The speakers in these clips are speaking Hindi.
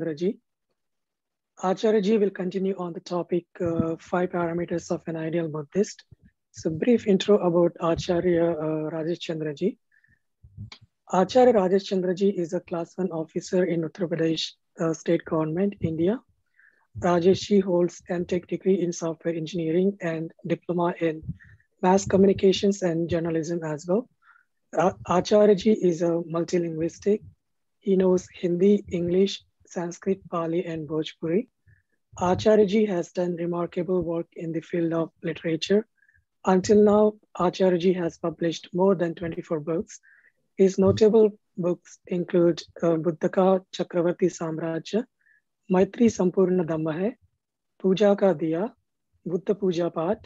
Acharya. Acharya will continue on the topic five parameters of an ideal Buddhist. So, brief intro about Acharya Rajesh Chandraji. Acharya Rajesh Chandraji is a class 1 officer in Uttar Pradesh state government, India. Rajesh holds MTech degree in software engineering and diploma in mass communications and journalism as well. Acharya is a multilinguistic. He knows Hindi, English, Sanskrit, Pali, and Bhojpuri. Acharya has done remarkable work in the field of literature. Until now, Acharya has published more than 24 books. His notable books include Buddha ka Chakravarti Samrajya, Maitri Sampurna Dhamma Hai, Puja ka Diya, Buddha Puja Path,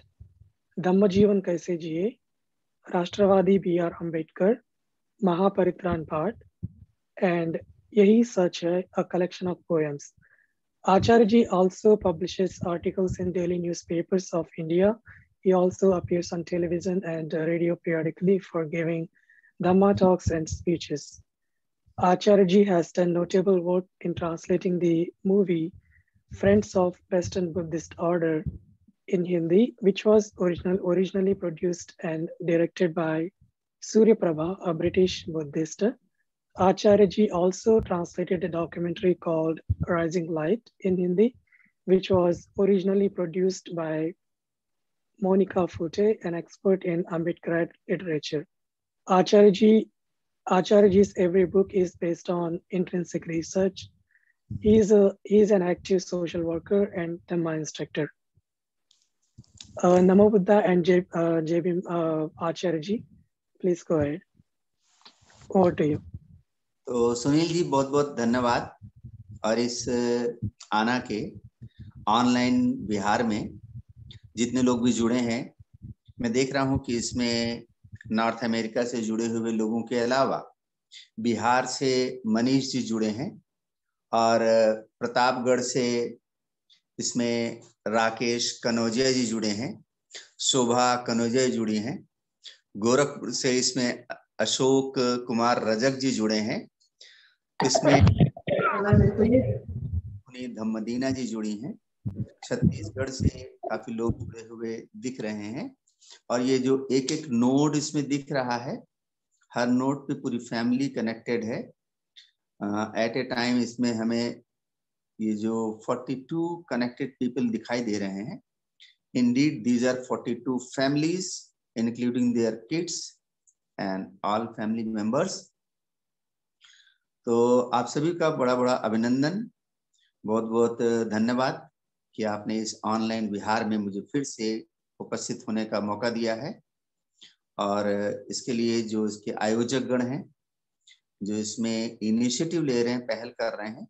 Dhamma Jeevan Kaise Jiye, Rashtravadi B.R. Ambedkar, Mahaparitran Path, and Yahi Sach Hai, a collection of poems. Acharya also publishes articles in daily newspapers of India. He also appears on television and radio periodically for giving Dhamma talks and speeches. Acharya has done notable work in translating the movie Friends of Western Buddhist Order in Hindi, which was originally produced and directed by Surya Prabha, a British Buddhist. Acharya also translated a documentary called Rising Light in Hindi, which was originally produced by Monica Fute, an expert in Ambedkarite literature. Acharya's every book is based on intrinsic research. He is an active social worker and Dhamma instructor. Namo Buddha and Jai Acharya, please go ahead. Over to you. तो सुनील जी बहुत बहुत धन्यवाद। और इस आना के ऑनलाइन बिहार में जितने लोग भी जुड़े हैं, मैं देख रहा हूं कि इसमें नॉर्थ अमेरिका से जुड़े हुए लोगों के अलावा बिहार से मनीष जी जुड़े हैं और प्रतापगढ़ से इसमें राकेश कनौजिया जी जुड़े हैं, शोभा कनौजिया जुड़ी हैं, गोरखपुर से इसमें अशोक कुमार रजक जी जुड़े हैं, इसमें धम्मदीना जी जुड़ी हैं, छत्तीसगढ़ से काफी लोग जुड़े हुए दिख रहे हैं। और ये जो एक एक नोड इसमें दिख रहा है, हर नोड पे पूरी फैमिली कनेक्टेड है। एट ए टाइम इसमें हमें ये जो 42 कनेक्टेड पीपल दिखाई दे रहे हैं। Indeed, these are 42 families, including their kids and all family members. तो आप सभी का बड़ा बड़ा अभिनंदन, बहुत बहुत धन्यवाद कि आपने इस ऑनलाइन बिहार में मुझे फिर से उपस्थित होने का मौका दिया है। और इसके लिए जो इसके आयोजक गण हैं, जो इसमें इनिशिएटिव ले रहे हैं, पहल कर रहे हैं,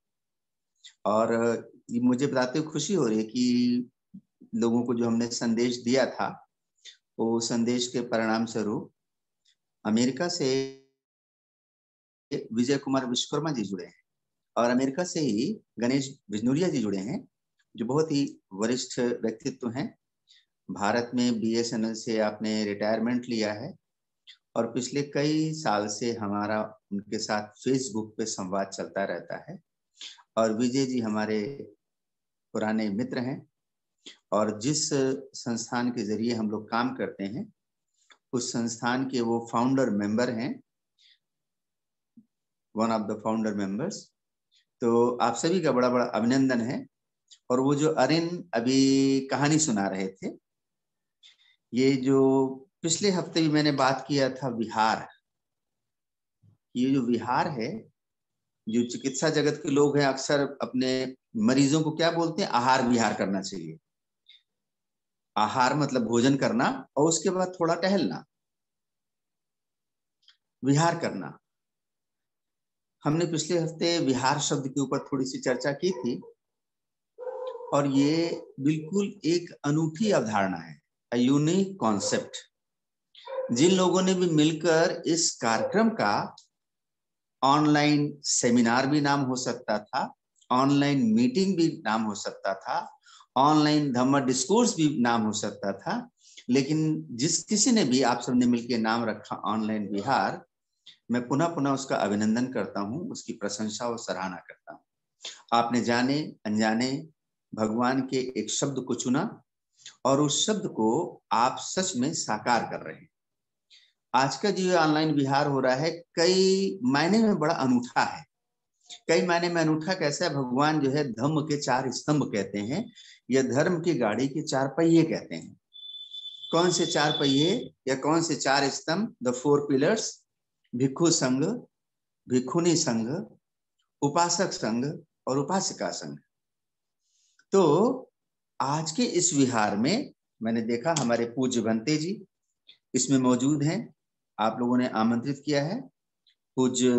और मुझे बताते हुए खुशी हो रही है कि लोगों को जो हमने संदेश दिया था, वो संदेश के परिणाम स्वरूप अमेरिका से विजय कुमार विश्वकर्मा जी जुड़े हैं और अमेरिका से ही गणेश बिजनौरिया जी जुड़े हैं, जो बहुत ही वरिष्ठ व्यक्तित्व हैं। भारत में BSNL से आपने रिटायरमेंट लिया है और पिछले कई साल से हमारा उनके साथ फेसबुक पे संवाद चलता रहता है। और विजय जी हमारे पुराने मित्र हैं और जिस संस्थान के जरिए हम लोग काम करते हैं, उस संस्थान के वो फाउंडर मेंबर हैं, one of the founder members. तो आप सभी का बड़ा बड़ा अभिनंदन है। और वो जो अरिन अभी कहानी सुना रहे थे, ये जो पिछले हफ्ते भी मैंने बात किया था विहार, ये जो विहार है, जो चिकित्सा जगत के लोग हैं अक्सर अपने मरीजों को क्या बोलते हैं, आहार विहार करना चाहिए। आहार मतलब भोजन करना और उसके बाद थोड़ा टहलना, विहार करना। हमने पिछले हफ्ते विहार शब्द के ऊपर थोड़ी सी चर्चा की थी और ये बिल्कुल एक अनूठी अवधारणा है, अ यूनिक कॉन्सेप्ट। जिन लोगों ने भी मिलकर इस कार्यक्रम का ऑनलाइन सेमिनार भी नाम हो सकता था, ऑनलाइन मीटिंग भी नाम हो सकता था, ऑनलाइन धम्म डिस्कोर्स भी नाम हो सकता था, लेकिन जिस किसी ने भी आप सबने मिलकर नाम रखा ऑनलाइन बिहार, मैं पुनः पुनः उसका अभिनंदन करता हूं, उसकी प्रशंसा और सराहना करता हूं। आपने जाने अनजाने भगवान के एक शब्द को चुना और उस शब्द को आप सच में साकार कर रहे हैं। आज का जो ऑनलाइन विहार हो रहा है कई मायने में बड़ा अनूठा है। कई मायने में अनूठा कैसा है, भगवान जो है धम्म के 4 स्तंभ कहते हैं या धर्म की गाड़ी के 4 पहिए कहते हैं। कौन से 4 पहिए या कौन से 4 स्तंभ? द 4 पिलर्स, भिक्षु संघ, भिक्षुनी संघ, उपासक संघ और उपासिका संघ। तो आज के इस विहार में मैंने देखा हमारे पूज्य भंते जी इसमें मौजूद हैं। आप लोगों ने आमंत्रित किया है पूज्य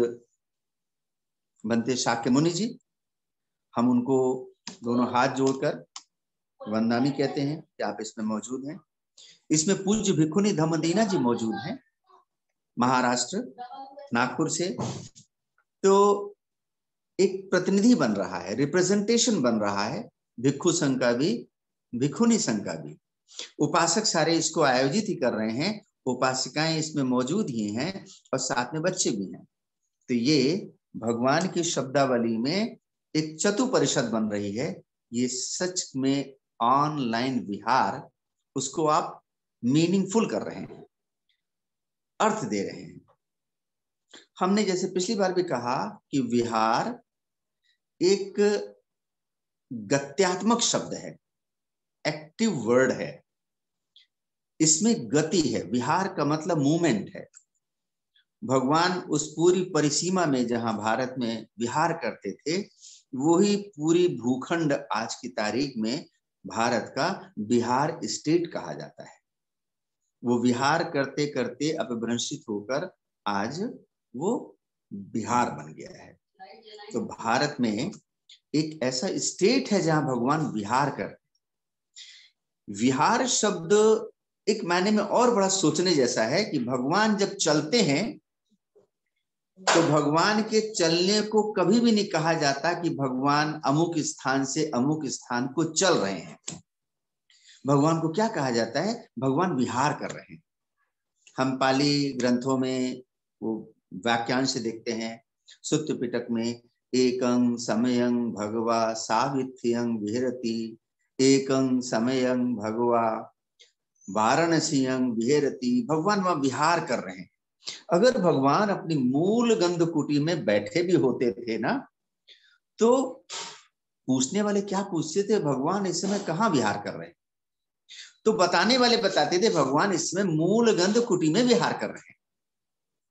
भंते शाक्य मुनि जी। हम उनको दोनों हाथ जोड़कर वंदनामी कहते हैं कि आप इसमें मौजूद हैं। इसमें पूज्य भिक्षुनी धम्मदीना जी मौजूद हैं, महाराष्ट्र नागपुर से। तो एक प्रतिनिधि बन रहा है, रिप्रेजेंटेशन बन रहा है भिक्षु संघ का भी, भिक्षुनी संघ का भी। उपासक सारे इसको आयोजित ही कर रहे हैं, उपासिकाएं इसमें मौजूद ही हैं और साथ में बच्चे भी हैं। तो ये भगवान की शब्दावली में एक चतु परिषद बन रही है। ये सच में ऑनलाइन विहार, उसको आप मीनिंगफुल कर रहे हैं, अर्थ दे रहे हैं। हमने जैसे पिछली बार भी कहा कि विहार एक गत्यात्मक शब्द है, एक्टिव वर्ड है, इसमें गति है। विहार का मतलब मूवमेंट है। भगवान उस पूरी परिसीमा में जहां भारत में विहार करते थे, वही पूरी भूखंड आज की तारीख में भारत का बिहार स्टेट कहा जाता है। वो विहार करते करते अपभ्रंशित होकर आज वो बिहार बन गया है। तो भारत में एक ऐसा स्टेट है जहां भगवान विहार करते। विहार शब्द एक मायने में और बड़ा सोचने जैसा है कि भगवान जब चलते हैं तो भगवान के चलने को कभी भी नहीं कहा जाता कि भगवान अमुक स्थान से अमुक स्थान को चल रहे हैं। भगवान को क्या कहा जाता है? भगवान विहार कर रहे हैं। हम पाली ग्रंथों में वो वाक्यांश देखते हैं, सुत्त पिटक में एकं समयं भगवा सावित्र्यं विहरति, एकं समयं भगवा वाराणसीयं विहरति। भगवान वहां विहार कर रहे हैं। अगर भगवान अपनी मूल गंधकुटी में बैठे भी होते थे ना, तो पूछने वाले क्या पूछते थे? भगवान इस समय कहाँ विहार कर रहे हैं? तो बताने वाले बताते थे भगवान इस समय मूल गंधकुटी में विहार कर रहे हैं।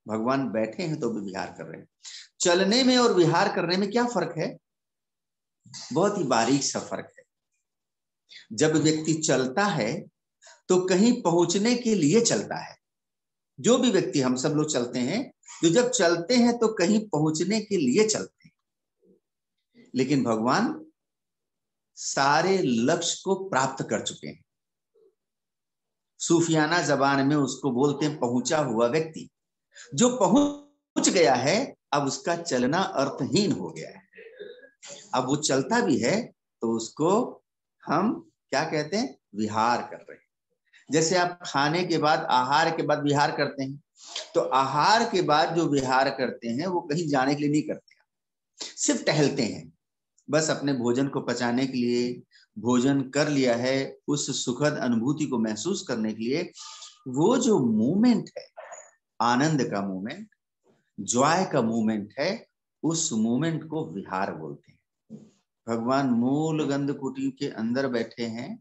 भगवान बैठे हैं तो भी विहार कर रहे हैं। चलने में और विहार करने में क्या फर्क है? बहुत ही बारीक सा फर्क है। जब व्यक्ति चलता है तो कहीं पहुंचने के लिए चलता है। जो भी व्यक्ति, हम सब लोग चलते हैं, जो जब चलते हैं तो कहीं पहुंचने के लिए चलते हैं। लेकिन भगवान सारे लक्ष्य को प्राप्त कर चुके हैं। सूफियाना जबान में उसको बोलते हैं पहुंचा हुआ व्यक्ति। जो पहुंच गया है अब उसका चलना अर्थहीन हो गया है। अब वो चलता भी है तो उसको हम क्या कहते हैं? विहार कर रहे हैं। जैसे आप खाने के बाद, आहार के बाद विहार करते हैं, तो आहार के बाद जो विहार करते हैं वो कहीं जाने के लिए नहीं करते, सिर्फ टहलते हैं। बस अपने भोजन को पचाने के लिए, भोजन कर लिया है उस सुखद अनुभूति को महसूस करने के लिए, वो जो मूवमेंट है, आनंद का मूवमेंट, जॉय का मूवमेंट है, उस मूवमेंट को विहार बोलते हैं। भगवान मूल गंधकुटी के अंदर बैठे हैं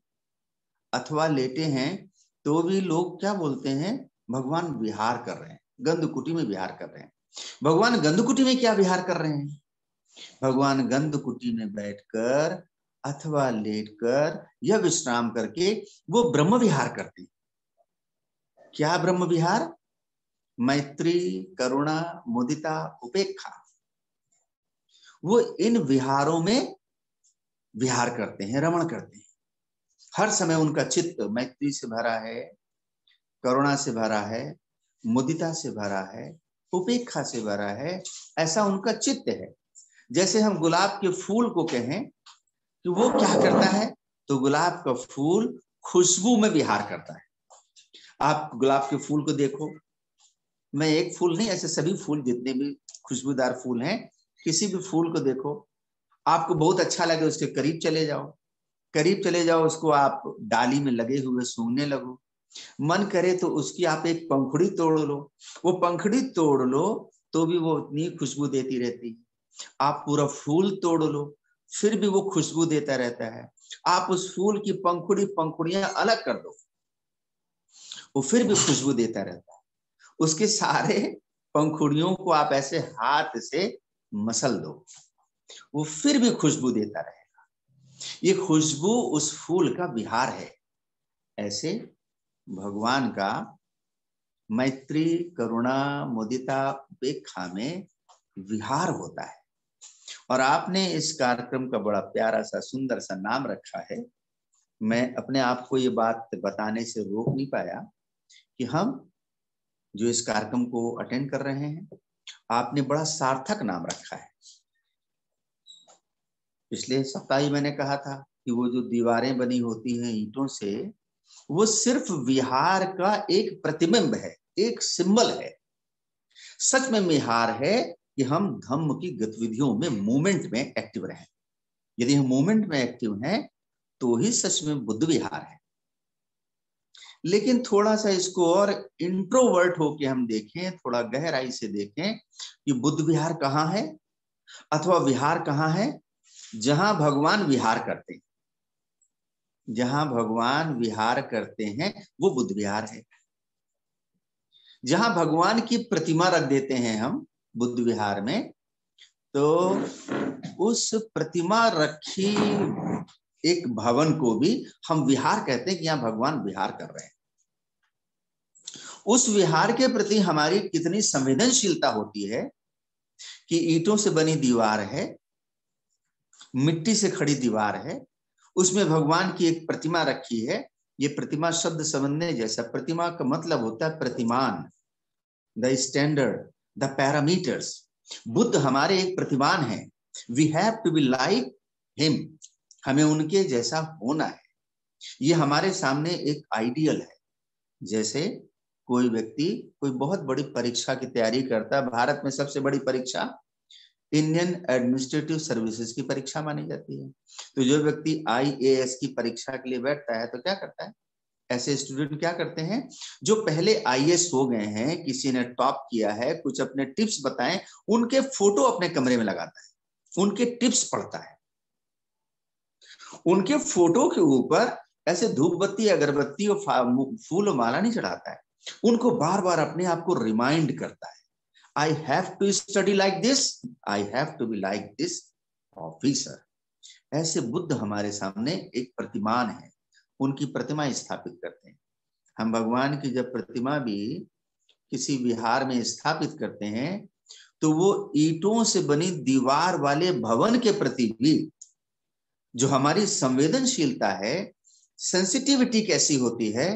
अथवा लेटे हैं तो भी लोग क्या बोलते हैं? भगवान विहार कर रहे हैं, गंधकुटी में विहार कर रहे हैं। भगवान गंधकुटी में क्या विहार कर रहे हैं? भगवान गंधकुटी में बैठकर अथवा लेटकर या विश्राम करके वो ब्रह्म विहार करते हैं। क्या ब्रह्म विहार? मैत्री, करुणा, मुदिता, उपेक्षा। वो इन विहारों में विहार करते हैं, रमण करते हैं। हर समय उनका चित्त मैत्री से भरा है, करुणा से भरा है, मुदिता से भरा है, उपेक्षा से भरा है। ऐसा उनका चित्त है। जैसे हम गुलाब के फूल को कहें कि वो क्या करता है, तो गुलाब का फूल खुशबू में विहार करता है। आप गुलाब के फूल को देखो, मैं एक फूल नहीं, ऐसे सभी फूल जितने भी खुशबूदार फूल हैं, किसी भी फूल को देखो, आपको बहुत अच्छा लगे उसके करीब चले जाओ, करीब चले जाओ, उसको आप डाली में लगे हुए सूंघने लगो। मन करे तो उसकी आप एक पंखुड़ी तोड़ लो, वो पंखुड़ी तोड़ लो तो भी वो उतनी खुशबू देती रहती है। आप पूरा फूल तोड़ लो फिर भी वो खुशबू देता रहता है। आप उस फूल की पंखुड़ियां अलग कर दो, वो फिर भी खुशबू देता रहता है। उसके सारे पंखुड़ियों को आप ऐसे हाथ से मसल दो, वो फिर भी खुशबू देता रहेगा। ये खुशबू उस फूल का विहार है। ऐसे भगवान का मैत्री, करुणा, मुदिता, उपेक्षा में विहार होता है। और आपने इस कार्यक्रम का बड़ा प्यारा सा सुंदर सा नाम रखा है। मैं अपने आप को ये बात बताने से रोक नहीं पाया कि हम जो इस कार्यक्रम को अटेंड कर रहे हैं, आपने बड़ा सार्थक नाम रखा है। पिछले सप्ताह ही मैंने कहा था कि वो जो दीवारें बनी होती हैं ईंटों से, वो सिर्फ विहार का एक प्रतिबिंब है, एक सिंबल है। सच में विहार है कि हम धम्म की गतिविधियों में, मूवमेंट में एक्टिव रहें। यदि हम मूवमेंट में एक्टिव हैं तो ही सच में बुद्ध विहार है। लेकिन थोड़ा सा इसको और इंट्रोवर्ट होके हम देखें, थोड़ा गहराई से देखें कि बुद्ध विहार कहाँ है अथवा विहार कहाँ है। जहां भगवान विहार करते हैं, जहां भगवान विहार करते हैं वो बुद्ध विहार है। जहां भगवान की प्रतिमा रख देते हैं हम बुद्ध विहार में, तो उस प्रतिमा रखी एक भवन को भी हम विहार कहते हैं कि यहां भगवान विहार कर रहे हैं। उस विहार के प्रति हमारी कितनी संवेदनशीलता होती है कि ईंटों से बनी दीवार है, मिट्टी से खड़ी दीवार है, उसमें भगवान की एक प्रतिमा रखी है। ये प्रतिमा शब्द समझने जैसा, प्रतिमा का मतलब होता है प्रतिमान, the standard, the parameters. Buddha हमारे एक प्रतिमान है। We have to be like him, हमें उनके जैसा होना है। ये हमारे सामने एक आइडियल है। जैसे कोई व्यक्ति कोई बहुत बड़ी परीक्षा की तैयारी करता है, भारत में सबसे बड़ी परीक्षा इंडियन एडमिनिस्ट्रेटिव सर्विसेज की परीक्षा मानी जाती है। तो जो व्यक्ति IAS की परीक्षा के लिए बैठता है तो क्या करता है, ऐसे स्टूडेंट क्या करते हैं, जो पहले IAS हो गए हैं, किसी ने टॉप किया है, कुछ अपने टिप्स बताएं, उनके फोटो अपने कमरे में लगाता है, उनके टिप्स पढ़ता है, उनके फोटो के ऊपर ऐसे धूप बत्ती, अगरबत्ती और फूल माला नहीं चढ़ाता है, उनको बार बार अपने आप को रिमाइंड करता है, I have to study like this, I have to be like this officer. ऐसे बुद्ध हमारे सामने एक प्रतिमान है, उनकी प्रतिमा स्थापित करते हैं। हम भगवान की जब प्रतिमा भी किसी विहार में स्थापित करते हैं तो वो ईंटों से बनी दीवार वाले भवन के प्रति भी जो हमारी संवेदनशीलता है, सेंसिटिविटी कैसी होती है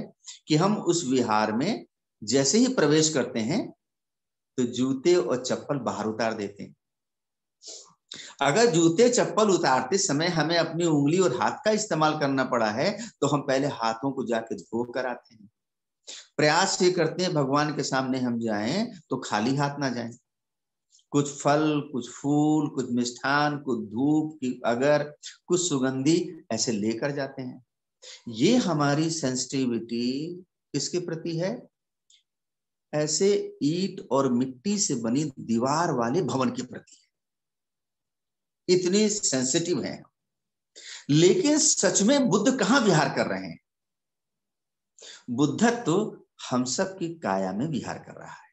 कि हम उस विहार में जैसे ही प्रवेश करते हैं तो जूते और चप्पल बाहर उतार देते हैं। अगर जूते चप्पल उतारते समय हमें अपनी उंगली और हाथ का इस्तेमाल करना पड़ा है तो हम पहले हाथों को जाके धो कर आते हैं। प्रयास ये करते हैं भगवान के सामने हम जाएं तो खाली हाथ ना जाएं, कुछ फल, कुछ फूल, कुछ मिष्ठान, कुछ धूप की अगर, कुछ सुगंधी ऐसे लेकर जाते हैं। ये हमारी सेंसिटिविटी किसके प्रति है, ऐसे ईंट और मिट्टी से बनी दीवार वाले भवन के प्रति है, इतनी सेंसिटिव है। लेकिन सच में बुद्ध कहां विहार कर रहे हैं, बुद्धत्व तो हम सब की काया में विहार कर रहा है।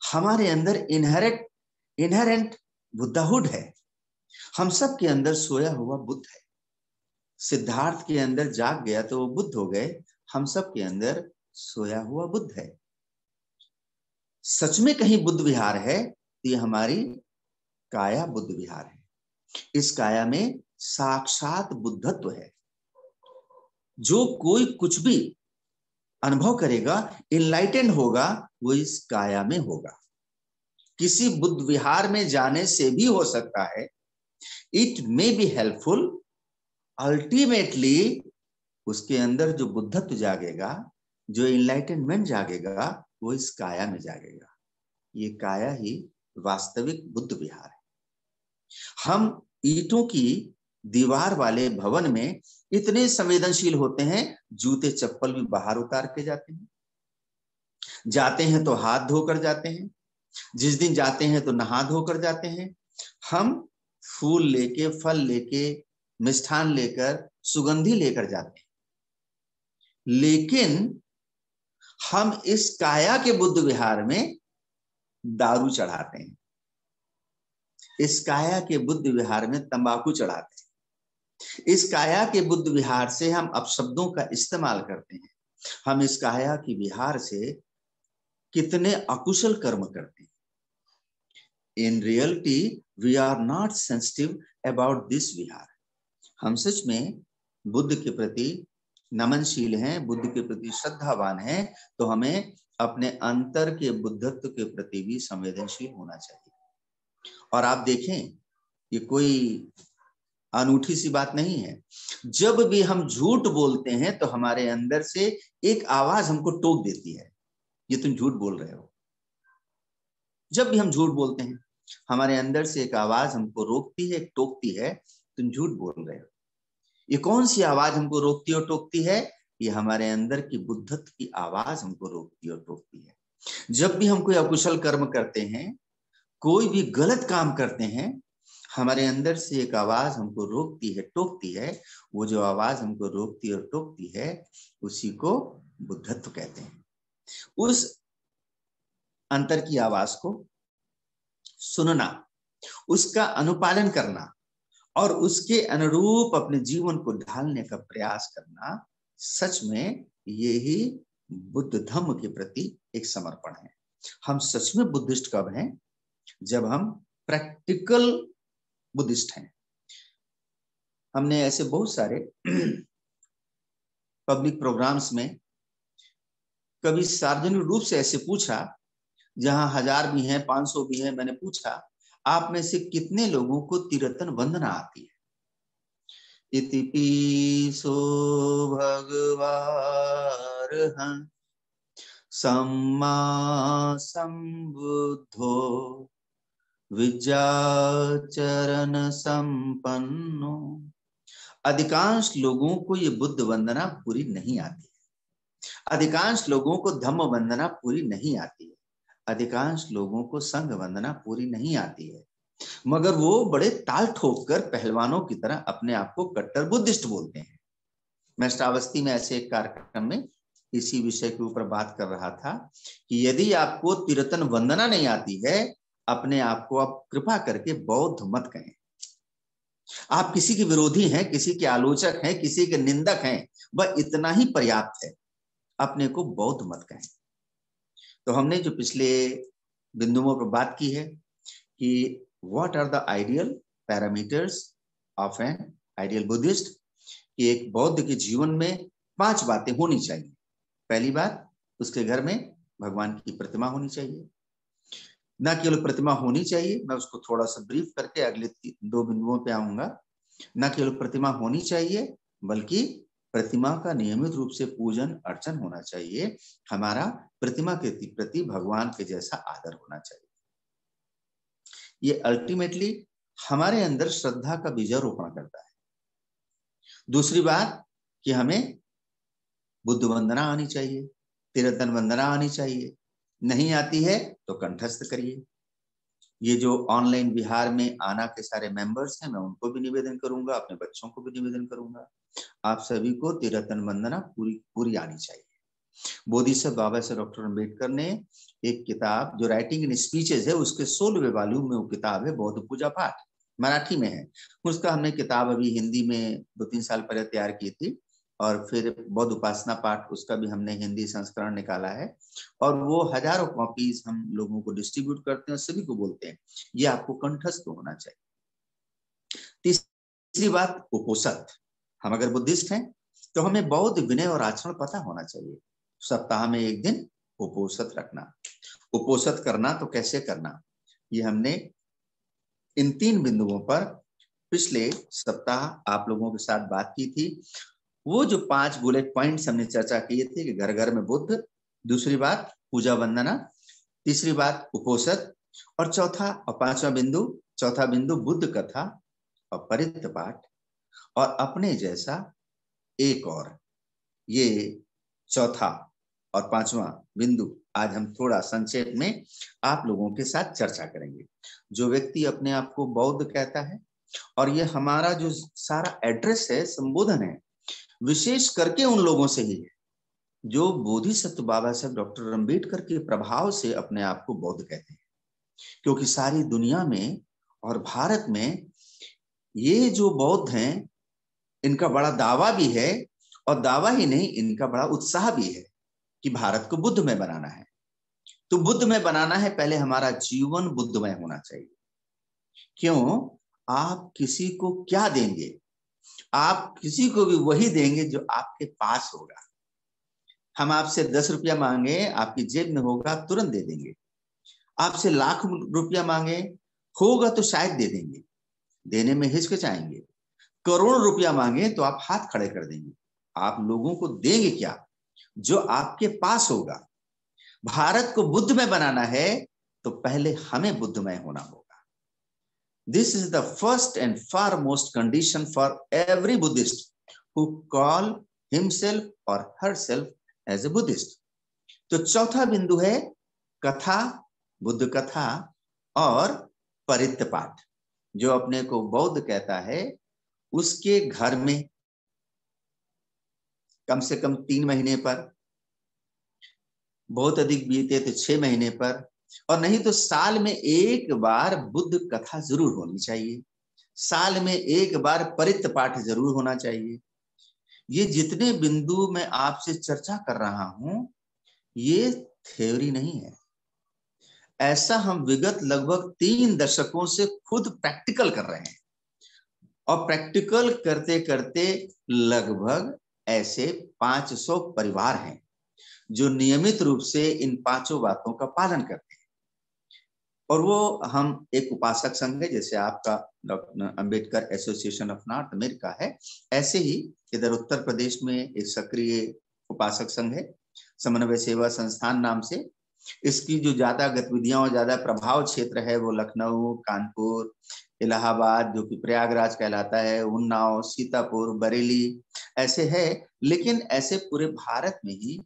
हमारे अंदर इनहेरेंट बुद्धहुड है, हम सब के अंदर सोया हुआ बुद्ध है। सिद्धार्थ के अंदर जाग गया तो वो बुद्ध हो गए, हम सब के अंदर सोया हुआ बुद्ध है। सच में कहीं बुद्ध विहार है तो ये हमारी काया बुद्ध विहार है। इस काया में साक्षात बुद्धत्व है। जो कोई कुछ भी अनुभव करेगा, इनलाइटेंड होगा, वो इस काया में होगा। किसी बुद्ध विहार में जाने से भी हो सकता है, it may be helpful, ultimately उसके अंदर जो बुद्धत्व जागेगा, जो इनलाइटनमेंट जागेगा, वो इस काया में जागेगा। ये काया ही वास्तविक बुद्ध विहार है। हम ईंटों की दीवार वाले भवन में इतने संवेदनशील होते हैं, जूते चप्पल भी बाहर उतार के जाते हैं तो हाथ धोकर जाते हैं, जिस दिन जाते हैं तो नहा धोकर जाते हैं। हम फूल लेके, फल लेके, मिष्ठान लेकर, सुगंधी लेकर जाते हैं, लेकिन हम इस काया के बुद्ध विहार में दारू चढ़ाते हैं, इस काया के बुद्ध विहार में तंबाकू चढ़ाते हैं, इस काया के बुद्ध विहार से हम अपशब्दों का इस्तेमाल करते हैं, हम इस काया की विहार से कितने अकुशल कर्म करते हैं। In reality we are not sensitive about this behaviour. हम सच में बुद्ध के प्रति नमनशील हैं, बुद्ध के प्रति श्रद्धावान हैं, तो हमें अपने अंतर के बुद्धत्व के प्रति भी संवेदनशील होना चाहिए। और आप देखें, ये कोई अनूठी सी बात नहीं है। जब भी हम झूठ बोलते हैं तो हमारे अंदर से एक आवाज हमको टोक देती है, ये तुम झूठ बोल रहे हो। जब भी हम झूठ बोलते हैं, हमारे अंदर से एक आवाज हमको रोकती है, टोकती है, तुम झूठ बोल रहे हो। ये कौन सी आवाज हमको रोकती और टोकती है? ये हमारे अंदर की बुद्धत्व की आवाज हमको रोकती और टोकती है। जब भी हम कोई अकुशल कर्म करते हैं, कोई भी गलत काम करते हैं, हमारे अंदर से एक आवाज हमको रोकती है, टोकती है। वो जो आवाज हमको रोकती और टोकती है, उसी को बुद्धत्व कहते हैं। उस अंतर की आवाज को सुनना, उसका अनुपालन करना और उसके अनुरूप अपने जीवन को ढालने का प्रयास करना, सच में यही बुद्ध धम्म के प्रति एक समर्पण है। हम सच में बुद्धिस्ट कब हैं? जब हम प्रैक्टिकल बुद्धिस्ट हैं। हमने ऐसे बहुत सारे पब्लिक प्रोग्राम्स में कभी सार्वजनिक रूप से ऐसे पूछा, जहां 1000 भी हैं, 500 भी हैं, मैंने पूछा, आप में से कितने लोगों को तिरतन वंदना आती है? इति पीसो भगवार्हं सम्मा संबुद्धो विद्याचरण संपन्नो। अधिकांश लोगों को ये बुद्ध वंदना पूरी नहीं आती है, अधिकांश लोगों को धम्म वंदना पूरी नहीं आती है, अधिकांश लोगों को संघ वंदना पूरी नहीं आती है, मगर वो बड़े ताल ठोक कर पहलवानों की तरह अपने आप को कट्टर बुद्धिस्ट बोलते हैं। मैं श्रावस्ती में ऐसे एक कार्यक्रम में इसी विषय के ऊपर बात कर रहा था कि यदि आपको तिरतन वंदना नहीं आती है, अपने आप को आप कृपा करके बौद्ध मत कहें। आप किसी के विरोधी हैं, किसी के आलोचक हैं, किसी के निंदक हैं, वह इतना ही पर्याप्त है, अपने को बौद्ध मत कहें। तो हमने जो पिछले बिंदुओं पर बात की है कि what are the ideal parameters of an ideal Buddhist, कि एक बौद्ध के जीवन में 5 बातें होनी चाहिए। पहली बात, उसके घर में भगवान की प्रतिमा होनी चाहिए। न केवल प्रतिमा होनी चाहिए, मैं उसको थोड़ा सा ब्रीफ करके अगले 2 बिंदुओं पे आऊंगा। न केवल प्रतिमा होनी चाहिए, बल्कि प्रतिमा का नियमित रूप से पूजन अर्चन होना चाहिए। हमारा प्रतिमा के प्रति भगवान के जैसा आदर होना चाहिए। ये अल्टीमेटली हमारे अंदर श्रद्धा का बीजारोपण करता है। दूसरी बात कि हमें बुद्ध वंदना आनी चाहिए, तिरतन वंदना आनी चाहिए। नहीं आती है तो कंठस्थ करिए। ये जो ऑनलाइन विहार में आना के सारे मेंबर्स हैं, मैं उनको भी निवेदन करूंगा, अपने बच्चों को भी निवेदन करूंगा, आप सभी को तिरतन वंदना पूरी आनी चाहिए। बोधिसत्व बाबा साहब डॉक्टर अम्बेडकर ने एक किताब जो राइटिंग इन स्पीचेस है, उसके 16वें वॉल्यूम में वो किताब है बौद्ध पूजा पाठ, मराठी में है। उसका हमने किताब अभी हिंदी में 2-3 साल पहले तैयार की थी, और फिर बौद्ध उपासना पाठ, उसका भी हमने हिंदी संस्करण निकाला है, और वो हजारों कॉपीज हम लोगों को डिस्ट्रीब्यूट करते हैं, सभी को बोलते हैं ये आपको कंठस्थ होना चाहिए। तीसरी बात, उपोषद। हम अगर बुद्धिस्ट हैं तो हमें बौद्ध विनय और आचरण पता होना चाहिए। सप्ताह में 1 दिन उपोषद रखना। उपोषद करना तो कैसे करना, ये हमने इन 3 बिंदुओं पर पिछले सप्ताह आप लोगों के साथ बात की थी। वो जो 5 बुलेट पॉइंट्स हमने चर्चा किए थे कि घर घर में बुद्ध, दूसरी बात पूजा वंदना, तीसरी बात उपोषद, और चौथा और 5वां बिंदु चौथा बिंदु बुद्ध कथा और परित्र पाठ और अपने जैसा एक और, ये चौथा और पांचवा बिंदु आज हम थोड़ा संक्षेप में आप लोगों के साथ चर्चा करेंगे। जो व्यक्ति अपने आप को बौद्ध कहता है, और ये हमारा जो सारा एड्रेस है, संबोधन है, विशेष करके उन लोगों से ही है जो बोधिसत्व बाबा साहब डॉक्टर अम्बेडकर के प्रभाव से अपने आप को बौद्ध कहते हैं। क्योंकि सारी दुनिया में और भारत में ये जो बौद्ध हैं, इनका बड़ा दावा भी है, और दावा ही नहीं, इनका बड़ा उत्साह भी है कि भारत को बुद्धमय बनाना है। तो बुद्धमय बनाना है, पहले हमारा जीवन बुद्धमय होना चाहिए। क्यों? आप किसी को क्या देंगे? आप किसी को भी वही देंगे जो आपके पास होगा। हम आपसे 10 रुपया मांगे, आपकी जेब में होगा, तुरंत दे देंगे। आपसे लाख रुपया मांगे, होगा तो शायद दे देंगे, देने में हिचकिचाएंगे। करोड़ रुपया मांगे तो आप हाथ खड़े कर देंगे। आप लोगों को देंगे क्या? जो आपके पास होगा। भारत को बुद्धमय बनाना है तो पहले हमें बुद्धमय होना होगा। This is the first and foremost condition for every Buddhist who call himself or herself as a Buddhist. तो चौथा बिंदु है कथा, बुद्ध कथा और परित्र पाठ। जो अपने को बौद्ध कहता है, उसके घर में कम से कम 3 महीने पर, बहुत अधिक बीते तो 6 महीने पर, और नहीं तो साल में एक बार बुद्ध कथा जरूर होनी चाहिए। साल में एक बार परित्र पाठ जरूर होना चाहिए। ये जितने बिंदु मैं आपसे चर्चा कर रहा हूं, ये थ्योरी नहीं है। ऐसा हम विगत लगभग 3 दशकों से खुद प्रैक्टिकल कर रहे हैं, और प्रैक्टिकल करते करते लगभग ऐसे 500 परिवार हैं जो नियमित रूप से इन 5 बातों का पालन करते हैं। और वो हम एक उपासक संघ है, जैसे आपका doctor Ambedkar association of north America है, ऐसे ही इधर उत्तर प्रदेश में एक सक्रिय उपासक संघ है, समन्वय सेवा संस्थान नाम से। इसकी जो ज्यादा गतिविधियां और ज्यादा प्रभाव क्षेत्र है वो लखनऊ, कानपुर, इलाहाबाद जो कि प्रयागराज कहलाता है, उन्नाव, सीतापुर, बरेली ऐसे है। लेकिन ऐसे पूरे भारत में ही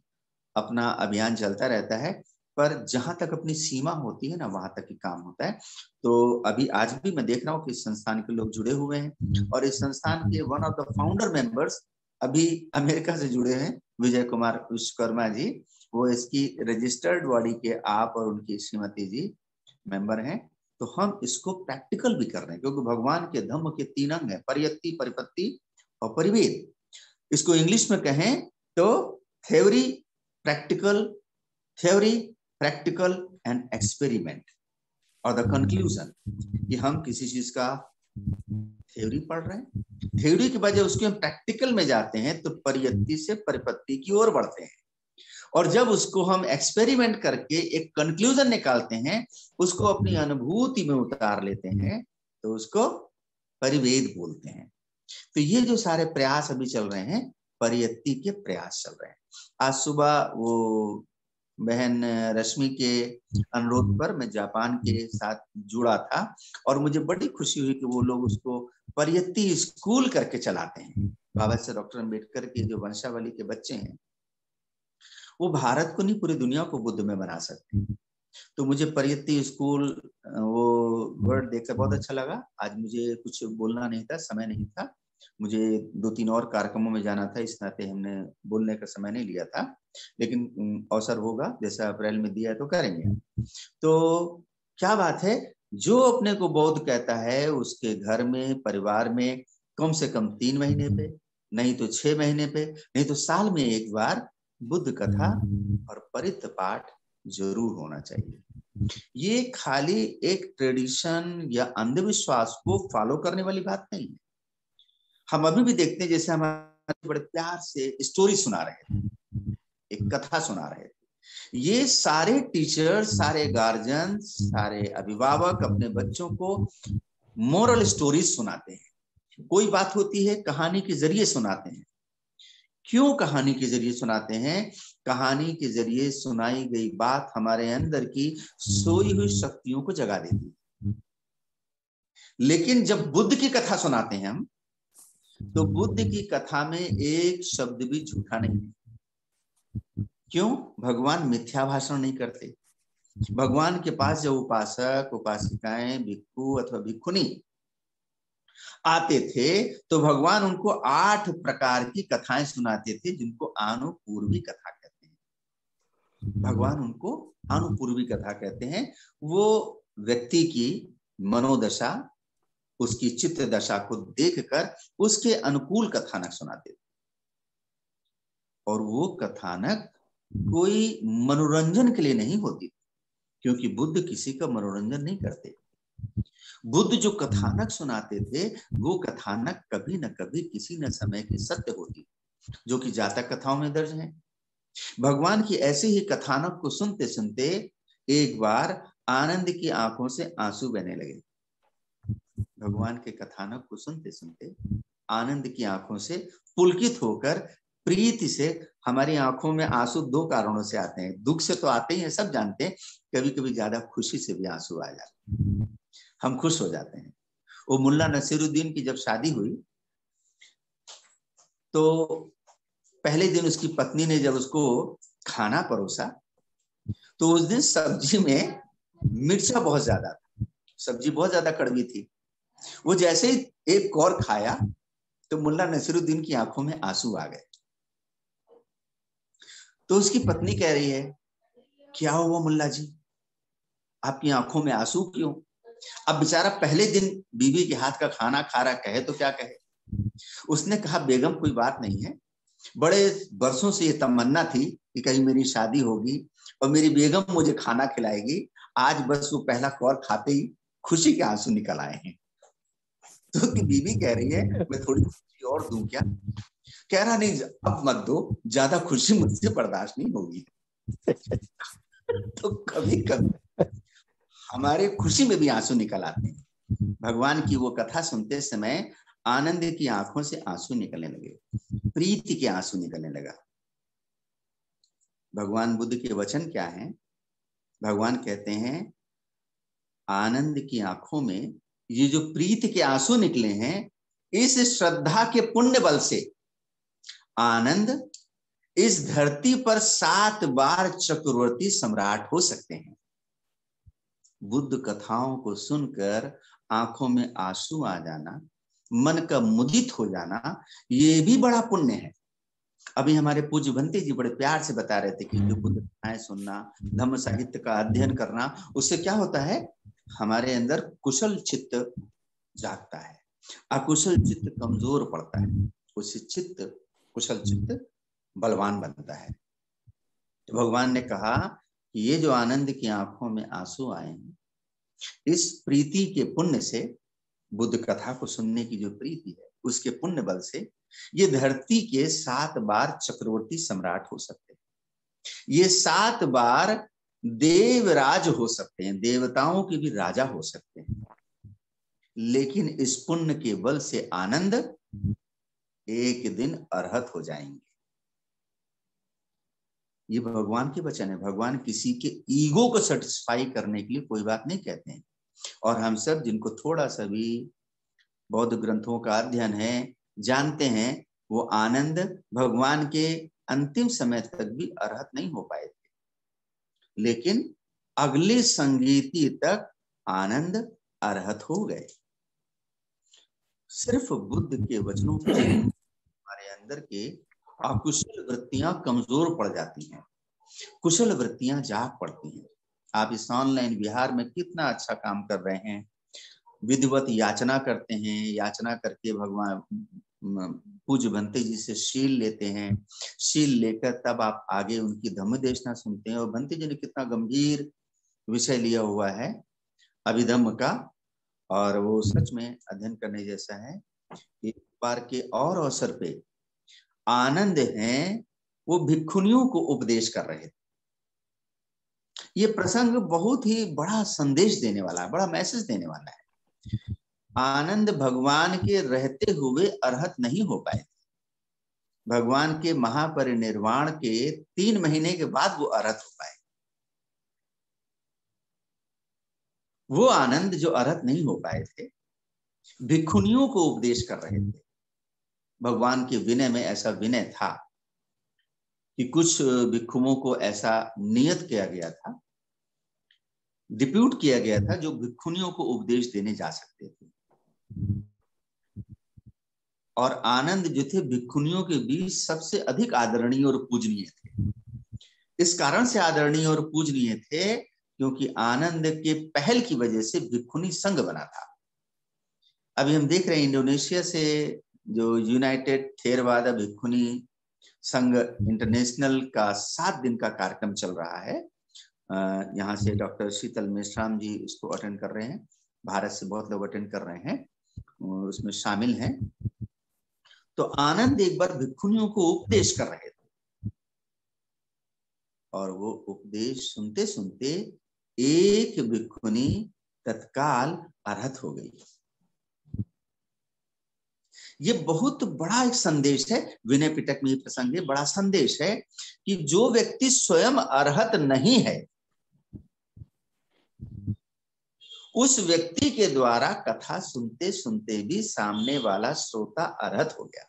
अपना अभियान चलता रहता है, पर जहां तक अपनी सीमा होती है ना, वहां तक ही काम होता है। तो अभी आज भी मैं देख रहा हूँ कि इस संस्थान के लोग जुड़े हुए हैं, और इस संस्थान के one of the founder members अभी अमेरिका से जुड़े हैं, विजय कुमार विश्वकर्मा जी। वो इसकी रजिस्टर्ड बॉडी के आप और उनकी श्रीमती जी मेंबर हैं। तो हम इसको प्रैक्टिकल भी कर रहे हैं, क्योंकि भगवान के धम्म के 3 अंग है, परियत्ति, परिपत्ति और परिवेद। इसको इंग्लिश में कहें तो theory, practical, theory, practical and experiment, और द कंक्लूजन कि हम किसी चीज का थ्योरी पढ़ रहे हैं, थ्योरी के बजाय उसके हम प्रैक्टिकल में जाते हैं तो परियत्ति से परिपत्ति की ओर बढ़ते हैं, और जब उसको हम एक्सपेरिमेंट करके एक कंक्लूजन निकालते हैं, उसको अपनी अनुभूति में उतार लेते हैं, तो उसको परिवेद बोलते हैं। तो ये जो सारे प्रयास अभी चल रहे हैं, परियत्ति के प्रयास चल रहे हैं। आज सुबह वो बहन रश्मि के अनुरोध पर मैं जापान के साथ जुड़ा था, और मुझे बड़ी खुशी हुई कि वो लोग उसको परियत्ति स्कूल करके चलाते हैं। बाबा साहब डॉक्टर अम्बेडकर के जो वंशावली के बच्चे हैं, वो भारत को नहीं पूरी दुनिया को बुद्ध में बना सकते। तो मुझे परियत्ति स्कूल वो वर्ड देखकर बहुत अच्छा लगा। आज मुझे कुछ बोलना नहीं था, समय नहीं था, मुझे 2-3 और कार्यक्रमों में जाना था, इस नाते हमने बोलने का समय नहीं लिया था, लेकिन अवसर होगा, जैसा अप्रैल में दिया है तो करेंगे। तो क्या बात है, जो अपने को बौद्ध कहता है उसके घर में, परिवार में कम से कम 3 महीने पे, नहीं तो 6 महीने पे, नहीं तो साल में एक बार बुद्ध कथा और परित्र पाठ जरूर होना चाहिए। ये खाली एक ट्रेडिशन या अंधविश्वास को फॉलो करने वाली बात नहीं है। हम अभी भी देखते हैं, जैसे हमारे बड़े प्यार से स्टोरी सुना रहे थे, एक कथा सुना रहे थे। ये सारे टीचर्स, सारे गार्जियन, सारे अभिभावक अपने बच्चों को मोरल स्टोरीज सुनाते हैं। कोई बात होती है, कहानी के जरिए सुनाते हैं। क्यों कहानी के जरिए सुनाते हैं? कहानी के जरिए सुनाई गई बात हमारे अंदर की सोई हुई शक्तियों को जगा देती है। लेकिन जब बुद्ध की कथा सुनाते हैं हम, तो बुद्ध की कथा में एक शब्द भी झूठा नहीं है। क्यों? भगवान मिथ्या भाषण नहीं करते। भगवान के पास जब उपासक उपासिकाएं भिक्षु अथवा भिक्षुनी आते थे तो भगवान उनको 8 प्रकार की कथाएं सुनाते थे, जिनको आनुपूर्वी कथा कहते हैं। भगवान उनको आनुपूर्वी कथा कहते हैं। वो व्यक्ति की मनोदशा, उसकी चित्त दशा को देखकर उसके अनुकूल कथानक सुनाते थे। और वो कथानक कोई मनोरंजन के लिए नहीं होती, क्योंकि बुद्ध किसी का मनोरंजन नहीं करते। बुद्ध जो कथानक सुनाते थे वो कथानक कभी न कभी किसी न समय की सत्य होती, जो कि जातक कथाओं में दर्ज है। भगवान की ऐसे ही कथानक को सुनते सुनते एक बार आनंद की आंखों से आंसू बहने लगे। भगवान के कथानक को सुनते सुनते आनंद की आंखों से पुलकित होकर प्रीति से, हमारी आंखों में आंसू 2 कारणों से आते हैं। दुख से तो आते ही हैं, सब जानते हैं। कभी कभी ज्यादा खुशी से भी आंसू आ जाते हैं, हम खुश हो जाते हैं। वो मुल्ला नसीरुद्दीन की जब शादी हुई तो पहले दिन उसकी पत्नी ने जब उसको खाना परोसा तो उस दिन सब्जी में मिर्चा बहुत ज्यादा था, सब्जी बहुत ज्यादा कड़वी थी। वो जैसे ही एक कौर खाया तो मुल्ला नसीरुद्दीन की आंखों में आंसू आ गए। तो उसकी पत्नी कह रही है, क्या हुआ मुल्ला जी, आपकी आंखों में आंसू क्यों? अब बेचारा पहले दिन बीवी के हाथ का खाना खा रहा, कहे तो क्या कहे। उसने कहा, बेगम कोई बात नहीं है, बड़े वर्षों से ये तमन्ना थी कि कहीं मेरी शादी होगी और मेरी बेगम मुझे खाना खिलाएगी। आज बस वो पहला कौर खाते ही खुशी के आंसू निकल आए हैं। तो उसकी बीवी कह रही है, मैं थोड़ी खुशी और दूं क्या? कह रहा, नहीं अब मत दो, ज्यादा खुशी मुझसे बर्दाश्त नहीं होगी। तो कभी कभी हमारे खुशी में भी आंसू निकल आते हैं। भगवान की वो कथा सुनते समय आनंद की आंखों से आंसू निकलने लगे, प्रीति के आंसू निकलने लगा। भगवान बुद्ध के वचन क्या हैं? भगवान कहते हैं, आनंद की आंखों में ये जो प्रीति के आंसू निकले हैं, इस श्रद्धा के पुण्य बल से आनंद इस धरती पर 7 बार चक्रवर्ती सम्राट हो सकते हैं। बुद्ध कथाओं को सुनकर आंखों में आंसू आ जाना, मन का मुदित हो जाना, ये भी बड़ा पुण्य है। अभी हमारे पूज्य भंते जी बड़े प्यार से बता रहे थे कि जो बुद्ध कथाएं सुनना, धम्म साहित्य का अध्ययन करना, उससे क्या होता है, हमारे अंदर कुशल चित्त जागता है, अकुशल चित्त कमजोर पड़ता है, उससे चित्त, कुशल चित्त बलवान बनता है। तो भगवान ने कहा कि ये जो आनंद की आंखों में आंसू आए हैं, इस प्रीति के पुण्य से, बुद्ध कथा को सुनने की जो प्रीति है उसके पुण्य बल से ये धरती के 7 बार चक्रवर्ती सम्राट हो सकते हैं। ये 7 बार देवराज हो सकते हैं, देवताओं के भी राजा हो सकते हैं। लेकिन इस पुण्य के बल से आनंद एक दिन अरहत हो जाएंगे। ये भगवान के वचन है। भगवान किसी के ईगो को सेटिस्फाई करने के लिए कोई बात नहीं कहते हैं। और हम सब जिनको थोड़ा सा भी बौद्ध ग्रंथों का अध्ययन है, जानते हैं वो आनंद भगवान के अंतिम समय तक भी अरहत नहीं हो पाए थे, लेकिन अगले संगीति तक आनंद अरहत हो गए। सिर्फ बुद्ध के वचनों को हमारे अंदर के अकुशल वृत्तियां कमजोर पड़ जाती हैं, कुशल वृत्तियां जाग पड़ती हैं। आप इस ऑनलाइन विहार में कितना अच्छा काम कर रहे हैं, विधिवत याचना करते हैं, याचना करके भगवान पूज्य भंते जी से शील लेते हैं, शील लेकर तब आप आगे उनकी धम्म देशना सुनते हैं। और भंते जी ने कितना गंभीर विषय लिया हुआ है अभिधम्म का, और वो सच में अध्ययन करने जैसा है। एक बार के और अवसर पे आनंद हैं, वो भिक्षुनियों को उपदेश कर रहे थे। ये प्रसंग बहुत ही बड़ा संदेश देने वाला है, बड़ा मैसेज देने वाला है। आनंद भगवान के रहते हुए अरहत नहीं हो पाए थे। भगवान के महापरिनिर्वाण के 3 महीने के बाद वो अरहत हो पाए। वो आनंद जो अरहत नहीं हो पाए थे, भिक्षुनियों को उपदेश कर रहे थे। भगवान के विनय में ऐसा विनय था कि कुछ भिक्षुओं को ऐसा नियत किया गया था, डिप्यूट किया गया था, जो भिक्षुनियों को उपदेश देने जा सकते थे। और आनंद जो थे भिक्षुनियों के बीच सबसे अधिक आदरणीय और पूजनीय थे। इस कारण से आदरणीय और पूजनीय थे क्योंकि आनंद के पहल की वजह से भिक्षुनी संघ बना था। अभी हम देख रहे हैं इंडोनेशिया से जो यूनाइटेड थेरवादा भिक्षुनी संघ इंटरनेशनल का 7 दिन का कार्यक्रम चल रहा है। यहाँ से डॉक्टर शीतल मेश्राम जी इसको अटेंड कर रहे हैं, भारत से बहुत लोग अटेंड कर रहे हैं, उसमें शामिल हैं। तो आनंद एक बार भिक्षुनियों को उपदेश कर रहे थे और वो उपदेश सुनते सुनते एक भिक्षुनी तत्काल अरहत हो गई। ये बहुत बड़ा एक संदेश है, विनय पिटक में ये प्रसंग है, बड़ा संदेश है कि जो व्यक्ति स्वयं अरहत नहीं है उस व्यक्ति के द्वारा कथा सुनते सुनते भी सामने वाला श्रोता अरहत हो गया।